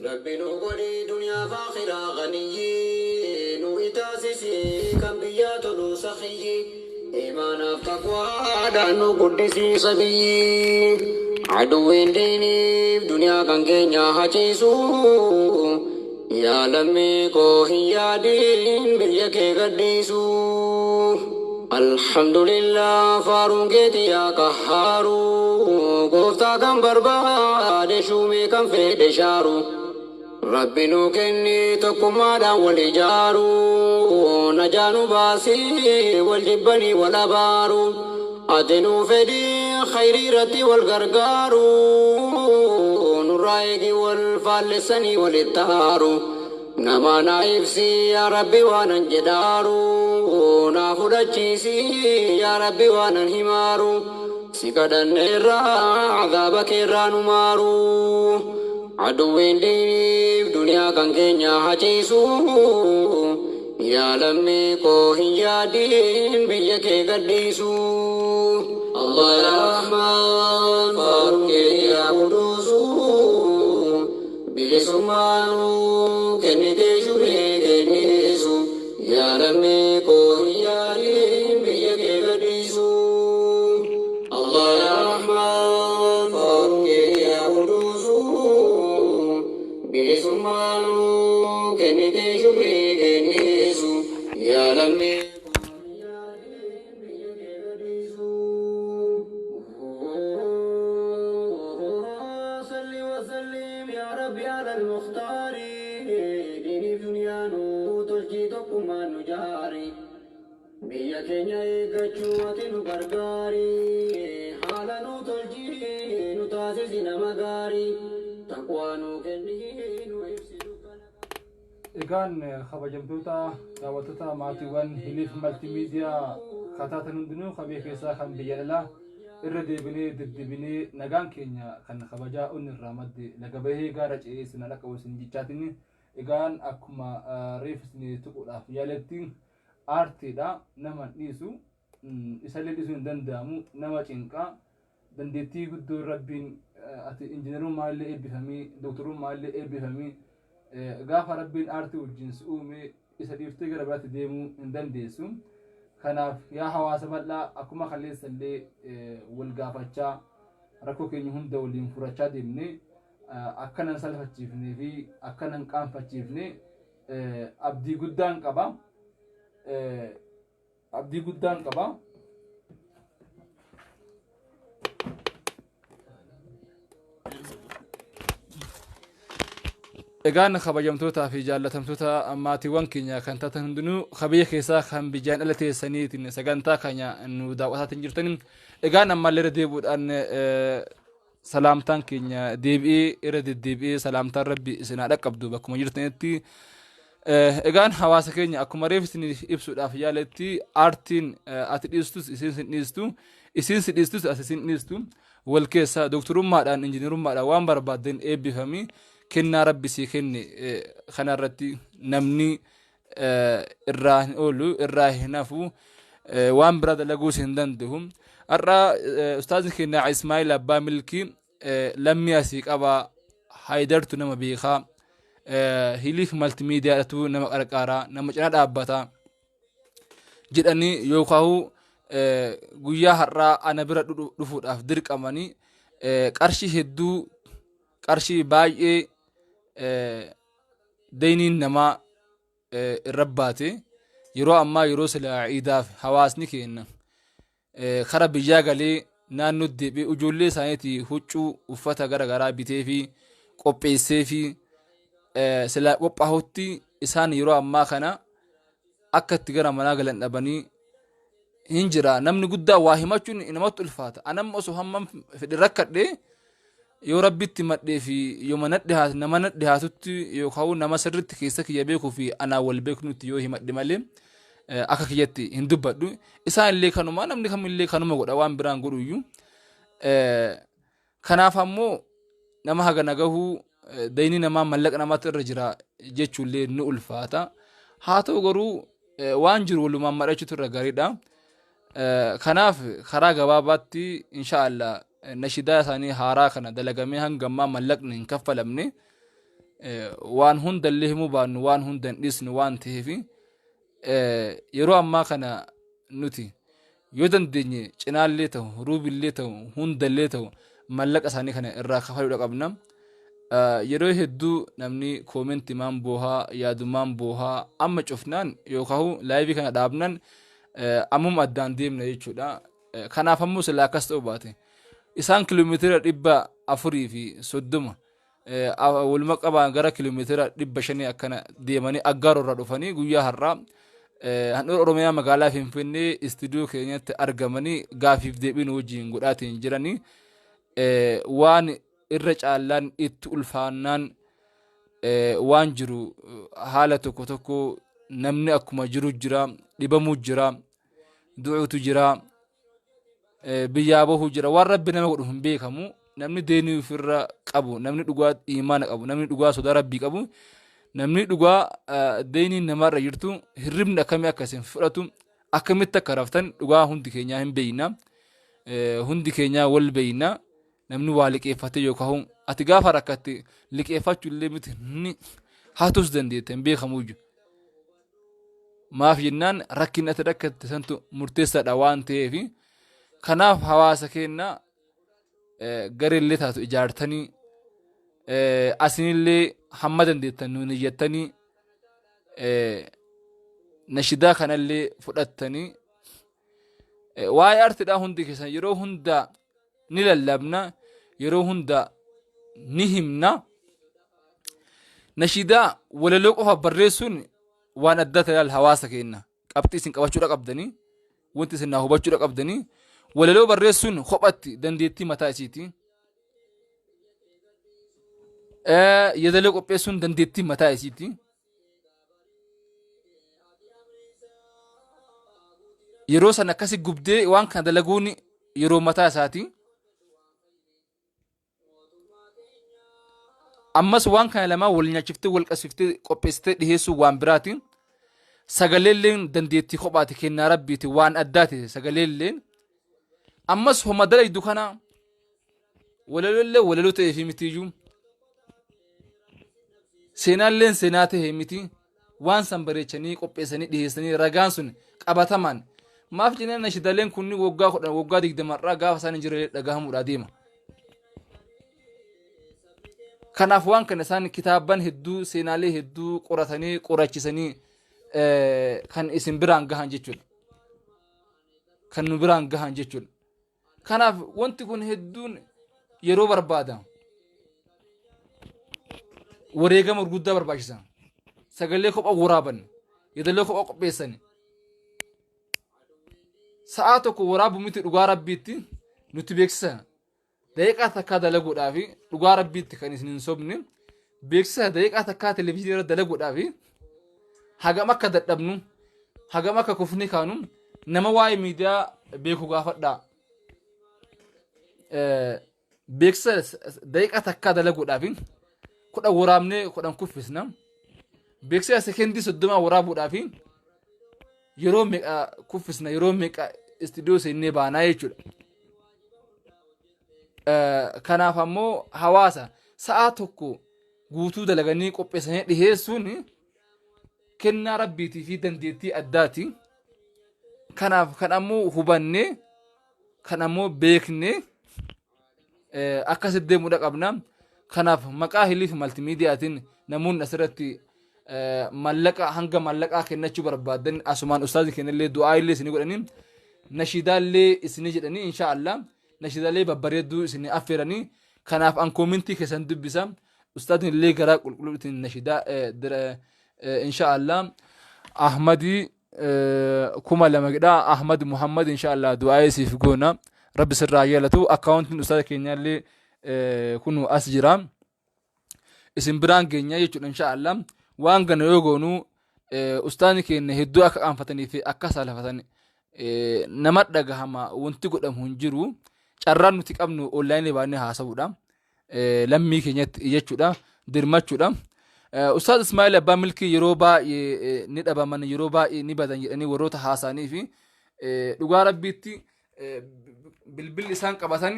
ربي نقولي دنيا فاخرة غني نو تاسسي كم بيات نو سخي إيمان افتقوى دانو قدسي صبي عدوين ديني دنيا كان كينيا حجيسو يا لمي كوهيا دين بيك قديسو الحمد لله فاروقتي يا قهارو قفتا كم برباد شومي كم في دشارو ربي نوكني تقوما دا والجارو نجانو باسي والجبني والابارو أدنو فدي خيري رتي والغرغارو نرايقي والفالسني والاتهارو نما نايفسي يا ربي وانا جدارو نافدتشيسي يا ربي وانا همارو سكدن إرى عذابك إرى نمارو عدوين ديني دنيا كان كينيا حجيسو يا لمي كوهيا دين بيك قديسو الله يا رحمن فاروق يا قدوس بلسمانو كنتي شبري كنيسو يا لمي كوهيا دين بيك قديسو الله يا رحمن فاروق يا قدوس manu kene te shukri kenisu ya lammi salli wa sallim ya rabbi ala al-mukhtari dini dunyanu tolchito kumanu jari biyya keenya eeggachuu ati nu gargaari haala nu tolchii nu taasisi nama gaarii taqwaa nu kennii nu ibsi dukkana. Egaan kabajamtoota daawwattoota maatiiwwan Hiliif Maltiimiidiyaa kataatan hundinuu qabee keessaa kan biyya alaa irra deebinee deddeebinee nagaan keenya kan kabajaa onni irraa madde laga bahee gaara ce'ee sina dhaqqabu isin jechaatiin egaan akkuma reefisni tuquudhaaf yaalattiin aartiidha nama dhiisu isallee dhiisuu hin danda'amu nama cinqaa dandeettii guddoo rabbiin ati injiinarummaa illee eebbifamii dooktarummaa illee eebbifamii gaafa rabbiin aartii wajjin si uume isa dhiiftee gara biraatti deemuu hin dandeessu. Kanaaf yaa hawaasa bal'aa akkuma kaleessallee wal gaafachaa rakkoo keenya hunda waliin furachaa deemnee akkanan salphachiifnee fi akkanan qaanfachiifnee abdii guddaan qaba. Abdii guddaan qaba. Egaan kabajamtootaa fi jaallatamtoota maatiiwwan keenya kan taatan hundinuu biyya keessaa kan biyyaan ala teessaniitiin sagantaa keenya nu daawwataatiin jirtan. Egaan ammallee deebi'uudhaan salaamtaan keenya deebi'ee irra deddeebi'ee salaamtaan rabbi isin haa dhaqqabdu bakkuma jirtanitti. Egaan hawaasa keenya akkuma reefisni ibsuudhaaf yaaletti aartiin ati dhiistus isin sin dhiistu isin si dhiistus ati sin dhiistu wal keessa dooktarummaadhaan injiinarummaadhaan waan barbaadan eebbifamii kennaa rabbi sii kenne kanarratti namni irraa hin oolu irraa hin hafu waan biraa dalaguus hin danda'u. Har'a ustaazni keenya Ismaa'il Abbaa Milkii lammii asii qabaa Haayidartu nama beekaa. Hiliif Maltiimiidiyaadhatu nama qarqaaraa nama cina dhaabbataa jedhanii yookaan guyyaa har'aa ana bira dhufuudhaaf dirqamanii qarshii hedduu qarshii baay'ee deeniin namaa irra baate yeroo ammaa yeroo silaa ciidaaf hawaasni keenya kara biyyaa galee naannoo deebi'ee ijoollee isaaniitii huccuu uffata garaagaraa bitee fi qopheessee fi sila qophaa'utti isaan yeroo ammaa kana akka itti gara manaa galan dhabanii hin jira. Namni guddaa waa himachuun namatti ulfaata. Anamma osoo hammam fedhe rakkadhee yoo rabbitti madhee fi yoo nama nadhihaatutti yookaan nama sirriitti keessa kiyya beekuu fi anaa wal beeknutti yoo himadhe malee akka kiyyatti hin dubbadhu. Isaan illee kanuma namni kamillee kanuma godha waan biraan godhuyyuu. Kanaaf ammoo nama haga nagahuu deeni namaa mallaqa namaatti irra jira jechuullee ni ulfaata. Haa ta'u garuu waan jiru walumaan madhachuutu irra gaariidha. Kanaaf karaa gabaabaatti inshaallah nashidaa isaanii haaraa kana dalagamee hanga ammaa mallaqni hin kaffalamne waan hundallee himuu baannu waan hunda hin dhiisnu waan ta'eef yeroo ammaa kana nuti yoo dandeenye cinaallee ta'u ruubillee ta'u hundallee ta'u mallaqa isaanii kana irraa kafaluudha qabna. Yeroo hedduu namni koomentii maan boohaa yaadumaan boohaa amma cufnaan yookaan laayivii kana dhaabnaan ammuma addaan deemna jechuudha. Kanaaf ammoo silaa akkas ta'uu baate isaan kiiloomeetira 430 walumaa qabaan gara kiiloomeetira 500 akkana deemanii aggaaroo irraa dhufanii guyyaa har'aa handhuura Oromiyaa magaalaa Finfinnee istiidiyoo keenyatti argamanii gaafiif deebiin wajjin godhaatiin jiranii waan irra caallaan itti ulfaannaan waan jiru haala tokko tokko namni akkuma jiru jira dhibamuu jira du'uutu jira biyyaa bahuu jira waan rabbi nama godhu hin beekamu namni deenii ofirra qabu namni dhugaa imaana qabu namni dhugaa sodaa rabbii qabu namni dhugaa deeniin namarra jirtu hirribni akkamii akkasiin fudhatu akkamitti akka raftan dhugaa hundi keenyaa hin beeyna hundi keenyaa wal beeyna namni waa liqeeffate yookaan ati gaafa rakkatte liqeeffachuu illee miti ni haatus dandeette hin beekamuu jiru. Maaf jennaan rakkinni ati rakkatte santu murteessaadha waan ta'eef kanaaf hawaasa keenya gareellee taatu ijaartanii asinillee hamma dandeettan nuuni jettanii nashidaa kanallee fudhattanii waa'ee artiidhaa hundi keessan yeroo hunda ni lallabna yeroo hunda ni himna nashidaa walaloo qofa barreessuun waan adda ta'e hawaasa keenya qabxii isin qabachuudha qabdanii wanti isin hubachuudha qabdanii walaloo barreessuun kophatti dandeettii mataa isiiti yeedaloo qopheessuun dandeettii mataa isiiti yeroo san akkasi gubdee waan kana dalaguun yeroo mataa isaati ammas waan kana lamaa wal nyaachiftee wal qasiftee qopheessitee dhiheessuu waan biraati sagaleelleen dandeettii kophaati kennaa rabbiiti waan addaati sagaleelleen ammas homa dalaydu kana walalollee walaloo ta'eefi mitiiyyuu seenaalleen seenaa ta'ee miti waan san bareechanii qopheessanii dhiheessanii ragaan sun qabatamaan maaf jenna nashidaleen kunni waggaa 10 waggaa 20 irraa gaafa isaan jireenya dhagahamuudha deema kanaaf waan kana isaan kitaaban hedduu seenaalee hedduu qoratanii qorachisanii kan isin biraan gahan jechuudha kan nu biraan gahan jechuudha kanaaf wanti kun hedduun yeroo barbaada wareegama gurguddaa barbaachisa sagalee kophaa waraaban yeedaloo kophaa qopheessan sa'a tokko waraabu miti dhugaa rabbiitti nuti beeksisa daqiiqaa takkaa dalaguudhaaf dhugaa rabbiitti kan isin hin sobne beeksisa daqiiqaa takkaa televiziyoona dalaguudhaaf hagam akka dadhabnu hagam akka kufni kaanu nama waa'ee miidiyaa beeku gaafadhaa beeksisa daqiiqaa takkaa dalaguudhaaf 10 waraabnee 10 kuffisna beeksisa sekendii 30 waraabuudhaaf yeroo meeqa kuffisna yeroo meeqa istiidiyoo seennee baanaa jechuudha kanaaf ammoo hawaasa sa'a tokko guutuu dalaganii qopheessanii dhiheessuun kennaa rabbiitii fi dandeettii addaati kanaaf kan ammoo hubannee kan ammoo beeknee akkasitti deemuudha qabna kanaaf maqaa hiliif maltiimiidiyaatiin namoonni asirratti mallaqa hanga mallaqaa kennachuu barbaadan asumaan ustaazi kennallee du'aa illee isinii godhanii nashidaallee isinii jedhanii inshaallah nashidaallee babbareedduu isinii affeeranii kanaaf an koomintii keessan dubbisa ustaazin illee garaa qulqulluutiin nashidaa inshaallah ahmadi kuma lama gidhaa ahmad muhammad inshaallah du'aa isiif goona rabbi sirraa yeelatu akkaawuntiin ustaaza keenyaallee kunu as jira isin biraan geenya jechuudha inshaallah waan gana yoo goonu ustaani keenya hedduu akka qaanfatanii fi akka saalafatan nama dhagahama wanti godhamu hin jiru carraan nuti qabnu onlaayinii baanee haasa'uudha lammii keenyatti jechuudha dirmachuudha ustaaz Ismaa'il Abbaa Milkii yeroo baay'ee ni dhabaman yeroo baay'ee ni badan jedhanii warroota haasa'anii fi dhugaa rabbiitti bilbilli isaan qabatan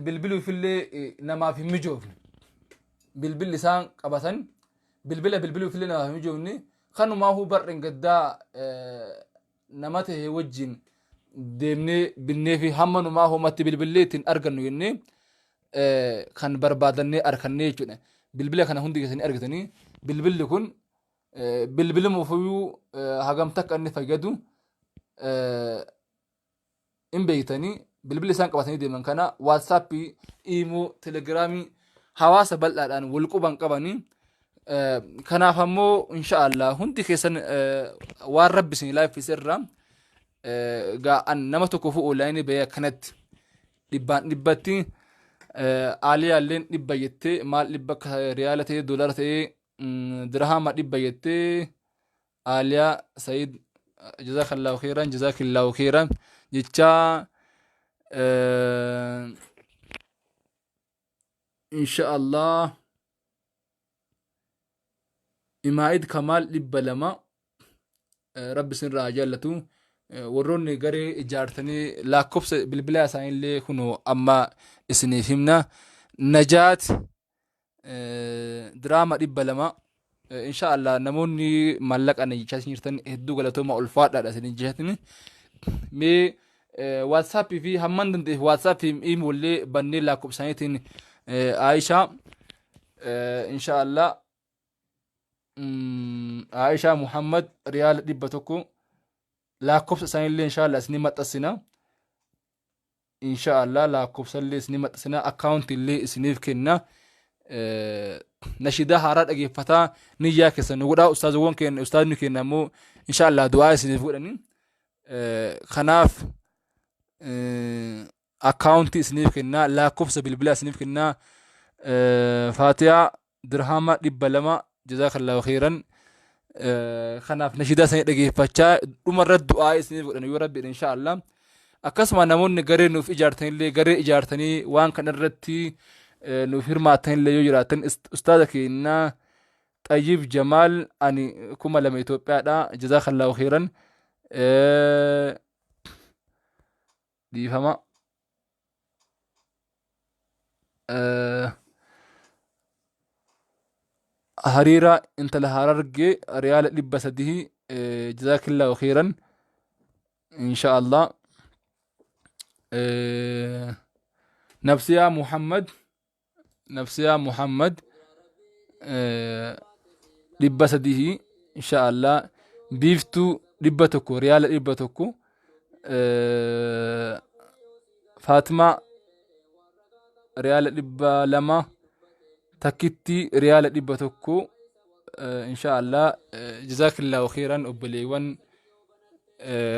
bilbiluufillee namaaf hin mijoofne bilbilli isaan qabatan bilbiluufillee namaaf hin mijoofne kanumaahuu barreen gaddaa nama ta'e wajjin deemnee binnee fi hamma numaa homatti bilbillee ittiin argannu jennee kan barbaadannee arkannee jechuudha bilbila kana hundi keessanii argatanii bilbilli kun bilbiluma ofiyyuu hagamta akka inni fayyadu in beektanii bilbila isaan qabatanii deeman kana waatsaappii iimoo telegiraamii hawaasa bal'aadhaan wal quban qabanii kanaaf ammoo inshaallah hundi keessan waan rabbi isin laaffisirraa ga'an nama tokko fu onlaayinii bahee akkanatti dhibbatti aaliyaalleen dhibba jettee maal dhibba akka riyaala ta'ee doolara ta'ee dirhama dhibba jettee aaliyaa sayid jazakallahu khairan jazakillahu khairan jechaa inshaallah imaa'id kamaal dhibba lama rabbi isinirraa jaallatu warroonni garee ijaartanii lakkoofsa bilbilaa isaaniillee kunu amma isiniif himna najaat diraama 200 inshaallah namoonni mallaqana jechaa jirtan hedduu galatooma ulfaadhaadha isin jechatin mee waatsaappii fi hamman dandeef waatsaappii iimoollee bannee lakkoofsaniitiin Aisha إن شاء الله عائشة محمد ريال دبتكو لا كوبس سنين اللي إن شاء الله سنين السنة إن شاء الله لا كوبس اللي سنين السنة أكاونت اللي سنيف كنا نشيدها هارات أجي فتا نيجا كسر نقول أستاذ وون كن أستاذ نكين نمو إن شاء الله دعاء سنيف قلني خناف أكاونت سنيف كنا لا كوبس بالبلا سنيف كنا فاتحة درهم دبلما جزاك الله خيرا خناف نشيدها سنيف أجي فتا عمر الدعاء سنيف قلني يربي إن شاء الله أكسم نمون قرين نوف إجارتين اللي قرين إجارتني وان كان الرتي نوفير ماتين اللي يجراتن أستاذك إن طيب جمال أني كم لما يتوقع دا جزاك الله خيرا دي فما هريرة انت لهاررجي ريال لبسده جزاك الله خيرا إن شاء الله نفسيا محمد لبسده إن شاء الله بيفتو لبتكو ريال لبتكو فاطمة ريال لبا لما تكتي ريال لبتكو إن شاء الله جزاك الله خيرا وبليون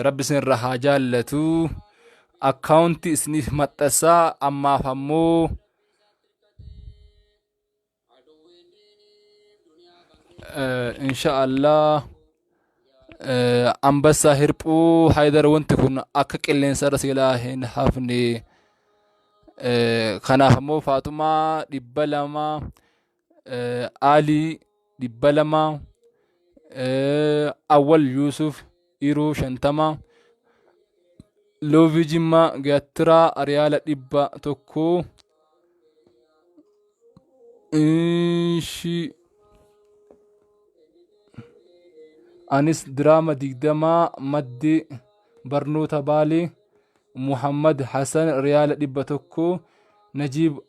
رب سن رحاجة لتو أكاونت سنيف متسا أما فمو إن شاء الله أمبسا هربو حيدر وانت كنا أكك اللي نسر سيلاهن حافني خنافمو فاطمة دبلما علي دبلما أول يوسف إيرو شنتما لوفي جما جاترا ريال دبا توكو إنشي أنس دراما ديكدما مدي برنوتا بالي محمد حسن ريال دبتوكو نجيب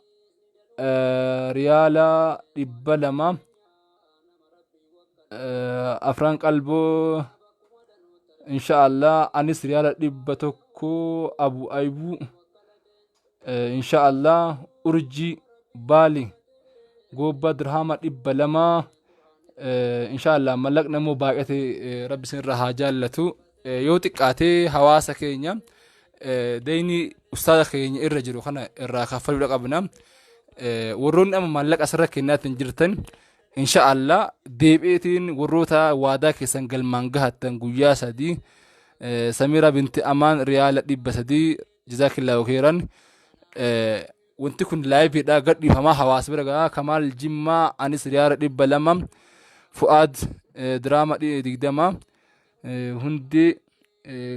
ريال دبلما أفران قلبو إن شاء الله أنس ريال دبتوكو أبو أيبو إن شاء الله أرجي بالي قوبا درهما دبلما إن شاء الله ملقنا مباقة رب سن رحاجة لتو يوتك آتي حواسة كينيا ديني أستاذ كينيا الرجل وخنا الراخفل لقبنا ورون أما ملق أسرق كينات نجرتن إن شاء الله ديبئتين وروتا واداك سنقل مانقها تنقويا سدي سميرة بنت أمان ريال ديب سدي جزاك الله خيرا وانت كن لايف دا قد فما حواس برقا كمال جمع أنس ريال ديب لمم فؤاد دراما دي دما هندي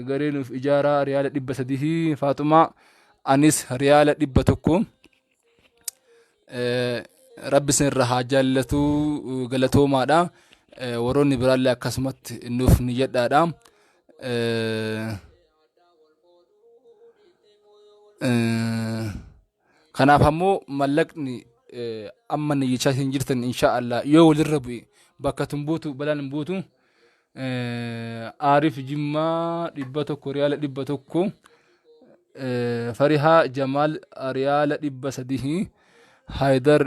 غرين في إجارة ريال ديب سديه فاطمة أنس ريال ديب تكو رب سن رحاجة لتو غلطو مادا وروني برالي أكسمت نوف نجد دادا kanaaf ammoo mallaqni amma niyyichaa hin jirtan insha Allah yoo walirra bu'e bakka tumbuutu balaan hin buutu Aarif Jimmaa 100 riyaala 100 Farihaa Jamaal riyaala 300 Haydar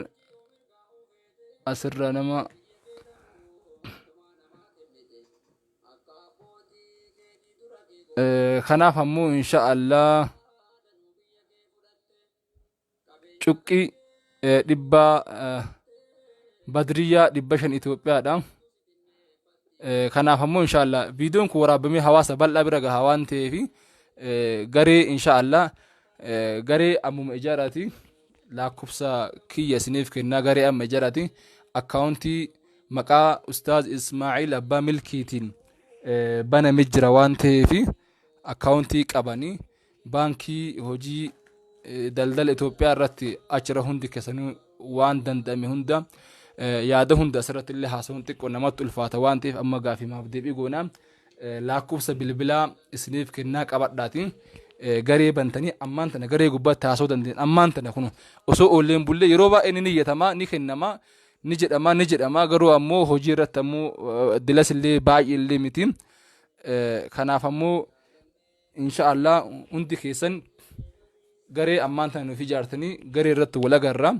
asirra nama kanaaf ammoo insha Allah cuqqi badriyaa 500 Itoophiyaadha. Kanaaf ammoo insha Allah viidiyoon kun waraabamee hawaasa bal'aa bira gahaa waan ta'eef garee insha Allah garee ammuma ijaaraati lakkoofsa kiyya isiniif kennaa garee amma ijaaraati akkaawuntii maqaa Ustaaz Ismaa'il Abbaa Milkiitiin banamee jira waan ta'eef akkaawuntii qabanii baankii hojii daldala Itoophiyaa irratti achira hundi keessanuu waan danda'ame hunda yaada hunda asirratti illee haasawuun xiqqoo namatti ulfaata waan ta'eef amma gaafii maaf deebii goonaa lakkoofsa bilbilaa isiniif kennaa qabadhaati garee bantanii ammaan tana garee gubbaatti haasoo dandeenye ammaan tana kun osoo oolleen bullee yeroo baay'ee ni niyyatamaa ni kennamaa ni jedhamaa garuu ammoo hojii irratti ammoo dilas illee baay'ee illee miti kanaaf ammoo inshaallah hundi keessan garee ammaan tana nuuf ijaartanii garee irratti wal agarra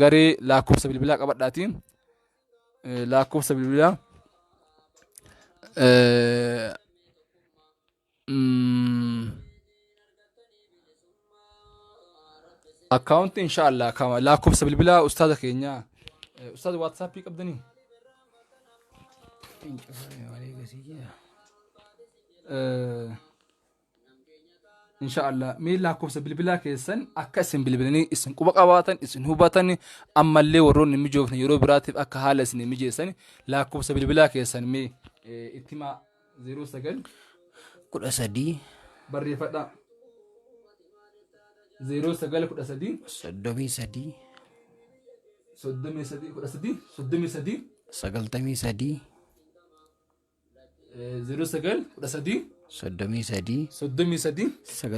garee lakkoofsa bilbilaa qabadhaatii lakkoofsa bilbilaa account inshallah kama lakkoofsa bilbilaa ustaada keenya ustaada whatsapp qabdanii inshallah mee lakkoofsa bilbilaa keessan akka isin bilbilanii isin quba qabaatan isin hubatan ammallee warroonni mijoofne yeroo biraatiif akka haala isin mijeessan lakkoofsa bilbilaa keessan mee ittima 09 13 barreeffadha 0913 33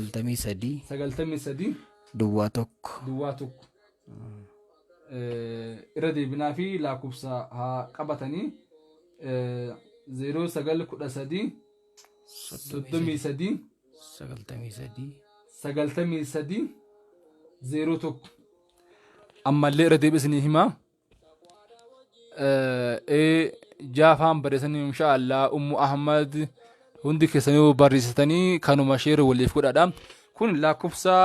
93 duwwaa tokko irra deebinaa fi lakkoofsa haa qabatanii 0913 33 93 01 ammallee irra deebisanii himaa jaafaan bareessanii inshaallah ummu ahmad hundi keessanii barreessitanii kanuma sheera waliif godhadha kun lakkoofsa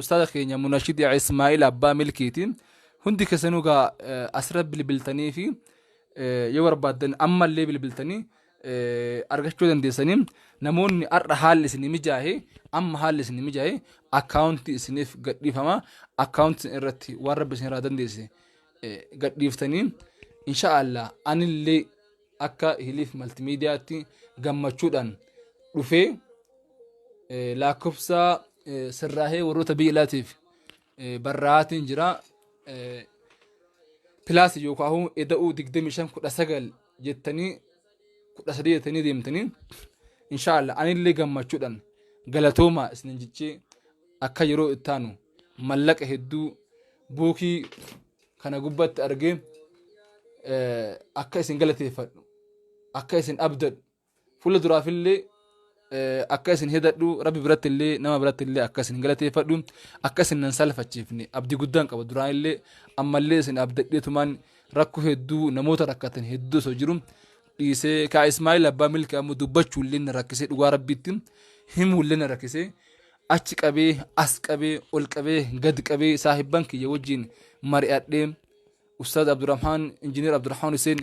ustaada keenya munashid ismaa'il abbaa milkiitiin hundi keessanii gaa asirra bilbiltanii fi yoo barbaadan ammallee bilbiltanii argachuu dandeessanii namoonni har'a haalli isin mijaahe amma haalli isin mijaahe akkaawuntii isiniif gadhiifama akkaawuntii irratti waan rabbi isin irraa dandeesse gadhiiftanii inshaallah anillee akka hiliif maltiimiidiyaatti gammachuudhaan dhufee lakkoofsa sirraahee warroota biyya alaatiif barraatiin jira pilaas yookaan eda'uu 2519 jettanii 13 jettanii deemtanii inshaallah anillee gammachuudhaan galatooma isin jechee akka yeroo ittaanu mallaqa hedduu buukii kana gubbatti argee akka isin galateeffadhu akka isin abdadhu fuula duraafillee akka isin hedadhu rabbi biratti illee nama biratti illee akka isin galateeffadhu akka isin nan salfachiifne abdii guddaan qaba duraan illee ammallee isin abdadheetumaan rakkoo hedduu namoota rakkatan hedduu osoo jiru dhiisee kaa ismaa'il abbaa milkii ammoo dubbachuu illee na rakkisee dhugaa rabbiitti himuu illee na rakkisee achi qabee as qabee ol qabee gad qabee saahibban kiyya wajjin mari'adhee ustaad abdurrahmaan injineer abdurrahmaan hussein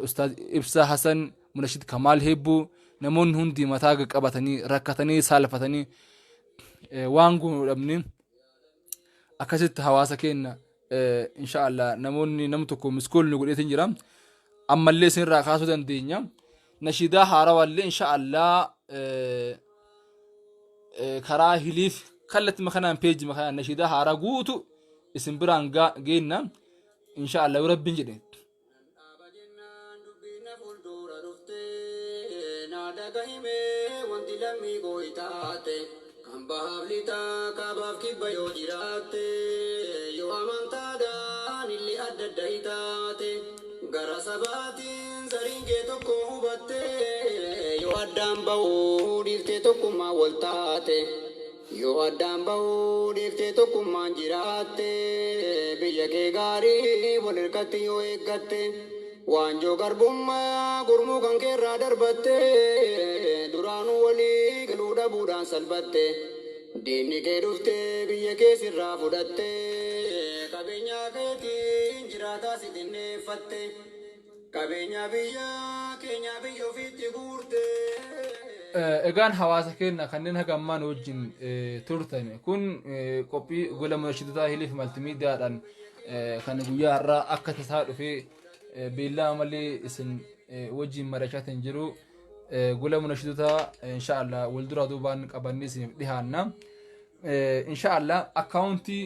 ustaad ibsaa hasan munashid kamaal hebbuu namoonni hundi mataa qabatanii rakkatanii saalfatanii waan godhamne akkasitti hawaasa keenya inshaallah namoonni nam tokko miskoolni godheetiin jira ammallee isinirraa kaasuu dandeenya nashidaa haarawallee inshaallah karaa hiliif kallatti makanaan peeji makanaan nashidaa haaraa guutu isin biraan geenna inshaallah rabbiin jedhe kan baaflita kabaaf kibba yoo jiraate yoo amantaadhaan illee adda adda itaate gara sabaatiin sariin kee tokko hubatte yoo addaan bahuu dhiiftee tokkummaa wal taate yoo addaan bahuu dhiiftee tokkummaan jiraatte biyya kee gaarii wal hirkatti yoo eeggatte waanjoo garbummaa gurmuu kan keerraa darbatte duraanuu walii galuu dhabuudhaan salphatte diinni kee dhufte biyya kee sirraa fudhatte qabeenyaa keetiin jiraataa si xinneeffatte qabeenyaa biyya keenyaa biyya ofiitti guurte. Egaan hawaasa keenya kanneen haga ammaan wajjin turtan kun qophii gola munashidotaa hiliif maltiimiidiyaadhaan kan guyyaa har'aa akka tasaa dhufee beellama malee isin wajjin mari'achaa jiru gola munashidotaa inshaallah wal dura duubaan qabannee isiniif dhihaanna inshaallah akkaawuntii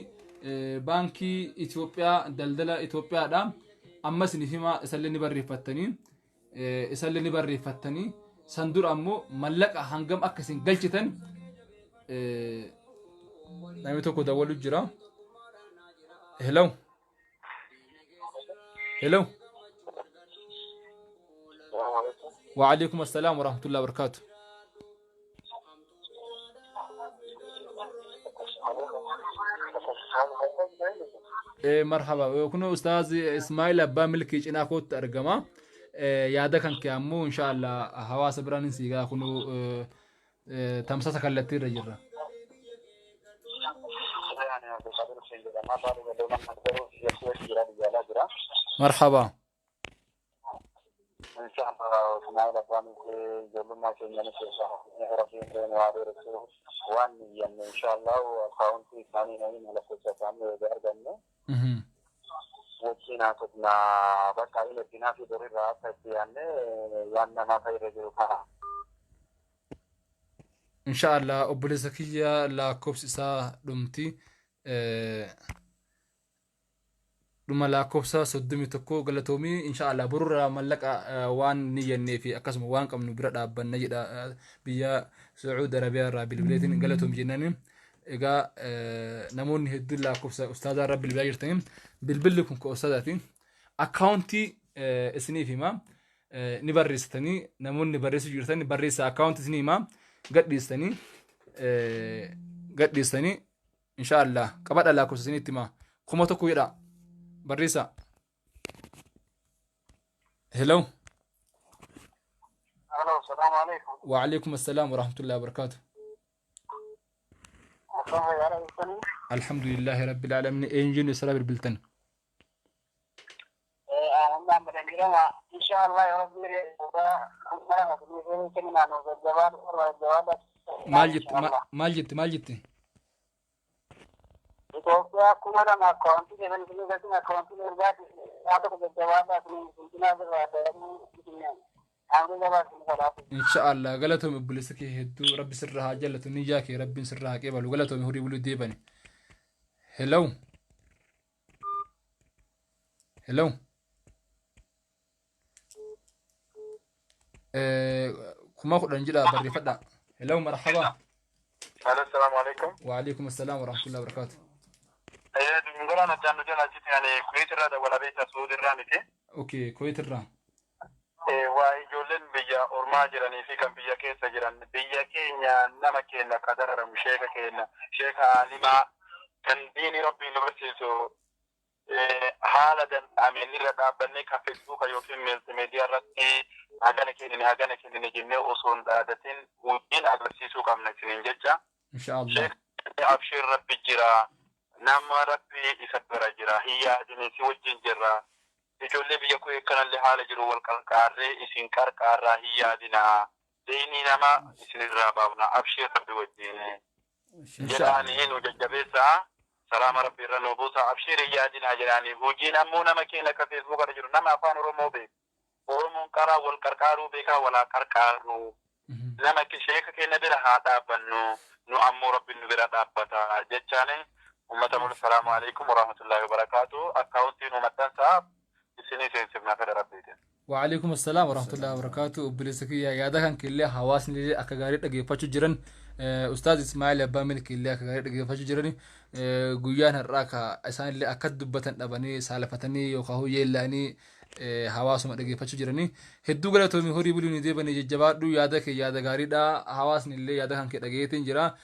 baankii Itoophiyaa daldala Itoophiyaadha amma isiniif hima isallee ni barreeffattanii sandur ammoo mallaqa hangam akka isin galchitan namni tokko dawwalu jira. Hello. Hello. Wa alaikum assalam wa rahmatullahi wa barakatuh. مرحبا كنا أستاذ إسماعيل أبا ملكي جنا كوت أرجما يا ده كان كأمو إن شاء الله حواس براني سيجا كنو تمساسا كالتي رجرا مرحبا إن شاء الله إسماعيل أبا ملكي جلو ما كنا نسيسا نهرفين بين وعبير السوق واني إن شاء الله وخاونتي ثاني نين على فكرة ثانية بأرجمنا وكنا كنا بس على الدنيا في دور الرأس يعني وانا ما في رجوعها إن شاء الله أبو زكية لا كوبس سا دمتي لما لا كوبسا صدمي تكو قلتومي إن شاء الله برورا ملك وان نيجي في أقسم وان كم نبرد أب نجد بيا سعود عربية رابي البلادين قلتهم جنانين إجا نمون هدول لا كوبسا أستاذ ربي البلاجرتين بالبلكم كأستاذاتين أكاونتي اسني فيما نبرستني نمون نبرس جرتني نبرس أكاونت اسني ما قد يستني قد يستني إن شاء الله كبر لا كوبسا سني تما كم تكويرا بريسا. هلو. الو السلام عليكم. وعليكم السلام ورحمة الله وبركاته. الحمد لله رب العالمين. انجن اسرار بالبلتن. ان شاء الله يا رب ما جبت إثيوبيا كمان ما كونتي كمان كنا كونتي نرجع هذا كده جواب كنا إن شاء الله قالتهم إبليسك يهدو رب سرها جلت نيجاك رب سرها كيبل وقالتهم هوري ولو ديبني. هلو هلو كما خد نجلا بري فدا. هلو مرحبا. السلام عليكم. وعليكم السلام ورحمة الله وبركاته. نقول أنا جانو جانا جيت يعني كويت الرا ولا بيت سعود الرانيتي. أوكي كويت الرا. ويجولن بيا أورما جراني في كم بيا كيس جران بيا كينيا نما كينا قدر رمشيكا كينا شيكا عالما كان ديني ربي نبرسيسو حالا أمين لرا بني كفيسبوك يوكين من ميديا رتي هاجانا كيني جنة أصول داتين ودين أغرسيسو كم نكسين جدا. إن شاء الله. شيخ أبشر ربي جرا نام ربي يسبر جرا هي جنسي وجين جرا يجولي بيكو يكنا اللي حال جرو والكاري يسين كاركارا هي دينا ديني نما يسين الرابابنا أبشر ربي وجين جراني هنو ججبسا سلام ربي رنوبوسا أبشر هي دينا جراني وجين أمونا مكينا كفيسبوك رجل نما أفان رمو بيك ورمون كارا والكاركارو بيكا ولا كاركارو نما كشيكا كينا بلا هاتا بنو نو أمو ربي نبرا دابتا جتشاني أمة السلام عليكم ورحمة الله وبركاته أكاونتي نمتن صاحب إسيني سينسبنا في ربيتين وعليكم السلام ورحمة الله وبركاته بلسكية يادا كان كله حواس نلي أكغاري تجي فتشو جرن أستاذ إسماعيل أبا من كله أكغاري تجي فتشو جرني جويان الراكا أسان اللي أكد دبتن أباني سالفتني يوكاهو يلاني حواس ما تجي فتشو جرني هدو قالوا تومي هوري بلوني دي بني جبات دو يادا كي يادا غاري دا حواس نلي يادا كان كده تنجرا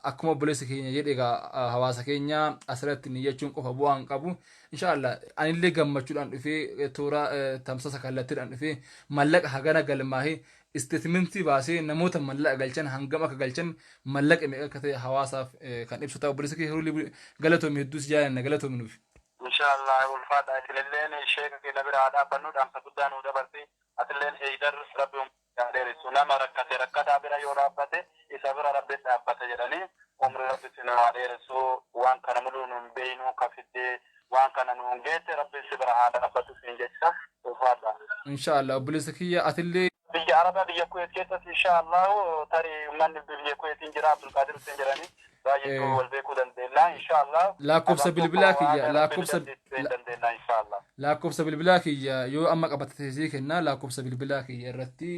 akkuma obboleessa keenya jedhe egaa hawaasa keenya asirratti niyyachuun qofa bu'aan qabu inshaallah anillee gammachuudhaan dhufee toora tamsasa kallattiidhaan dhufee mallaqa hagana galmaahee isteetimentii baasee namoota mallaqa galchan hangam akka galchan mallaqa meeqa akka ta'e hawaasaaf kan ibsu ta'a obboleessa keenya hiruu galatoomii hedduus jaalanna galatoomi nuuf. Inshaallah ulfaadha itilleen sheeka keenya bira dhaabbannuudhaan saguddaan nu dabarti atilleen heydar rabbi dheeressu nama rakkate rakkataa bira yoo dhaabbate isa bira rabbi dhaabbate jedhanii umri rabbi sinaa dheeressu waan kana muluu nun beeynu kafiddee waan kana nun geette rabbi si bira haa dhaabbatu siin jecha ulfaadha. Inshaallah obboleessa kiyya atillee biyya arabaa biyya kuweet keessatti inshaallah tarii manni biyya kuweetiin jira abdulqaadir siin jedhanii baay'ee wal beekuu dandeenya inshaallah. Lakkoofsa bilbilaa kiyya lakkoofsa bilbilaa kiyya yoo amma qabatte sii kenna lakkoofsa bilbilaa kiyya irratti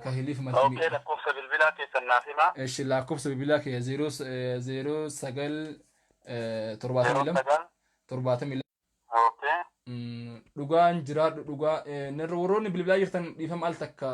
كهليف ما اوكي لكوفة بالبلا كيس النافمة ايش لاكوبس ببلاك 0 سجل ترباتم لم ترباتم لم اوكي dhugaan jiraadhu dhugaa narra warroonni bilbilaa jirtan dhiifama al takka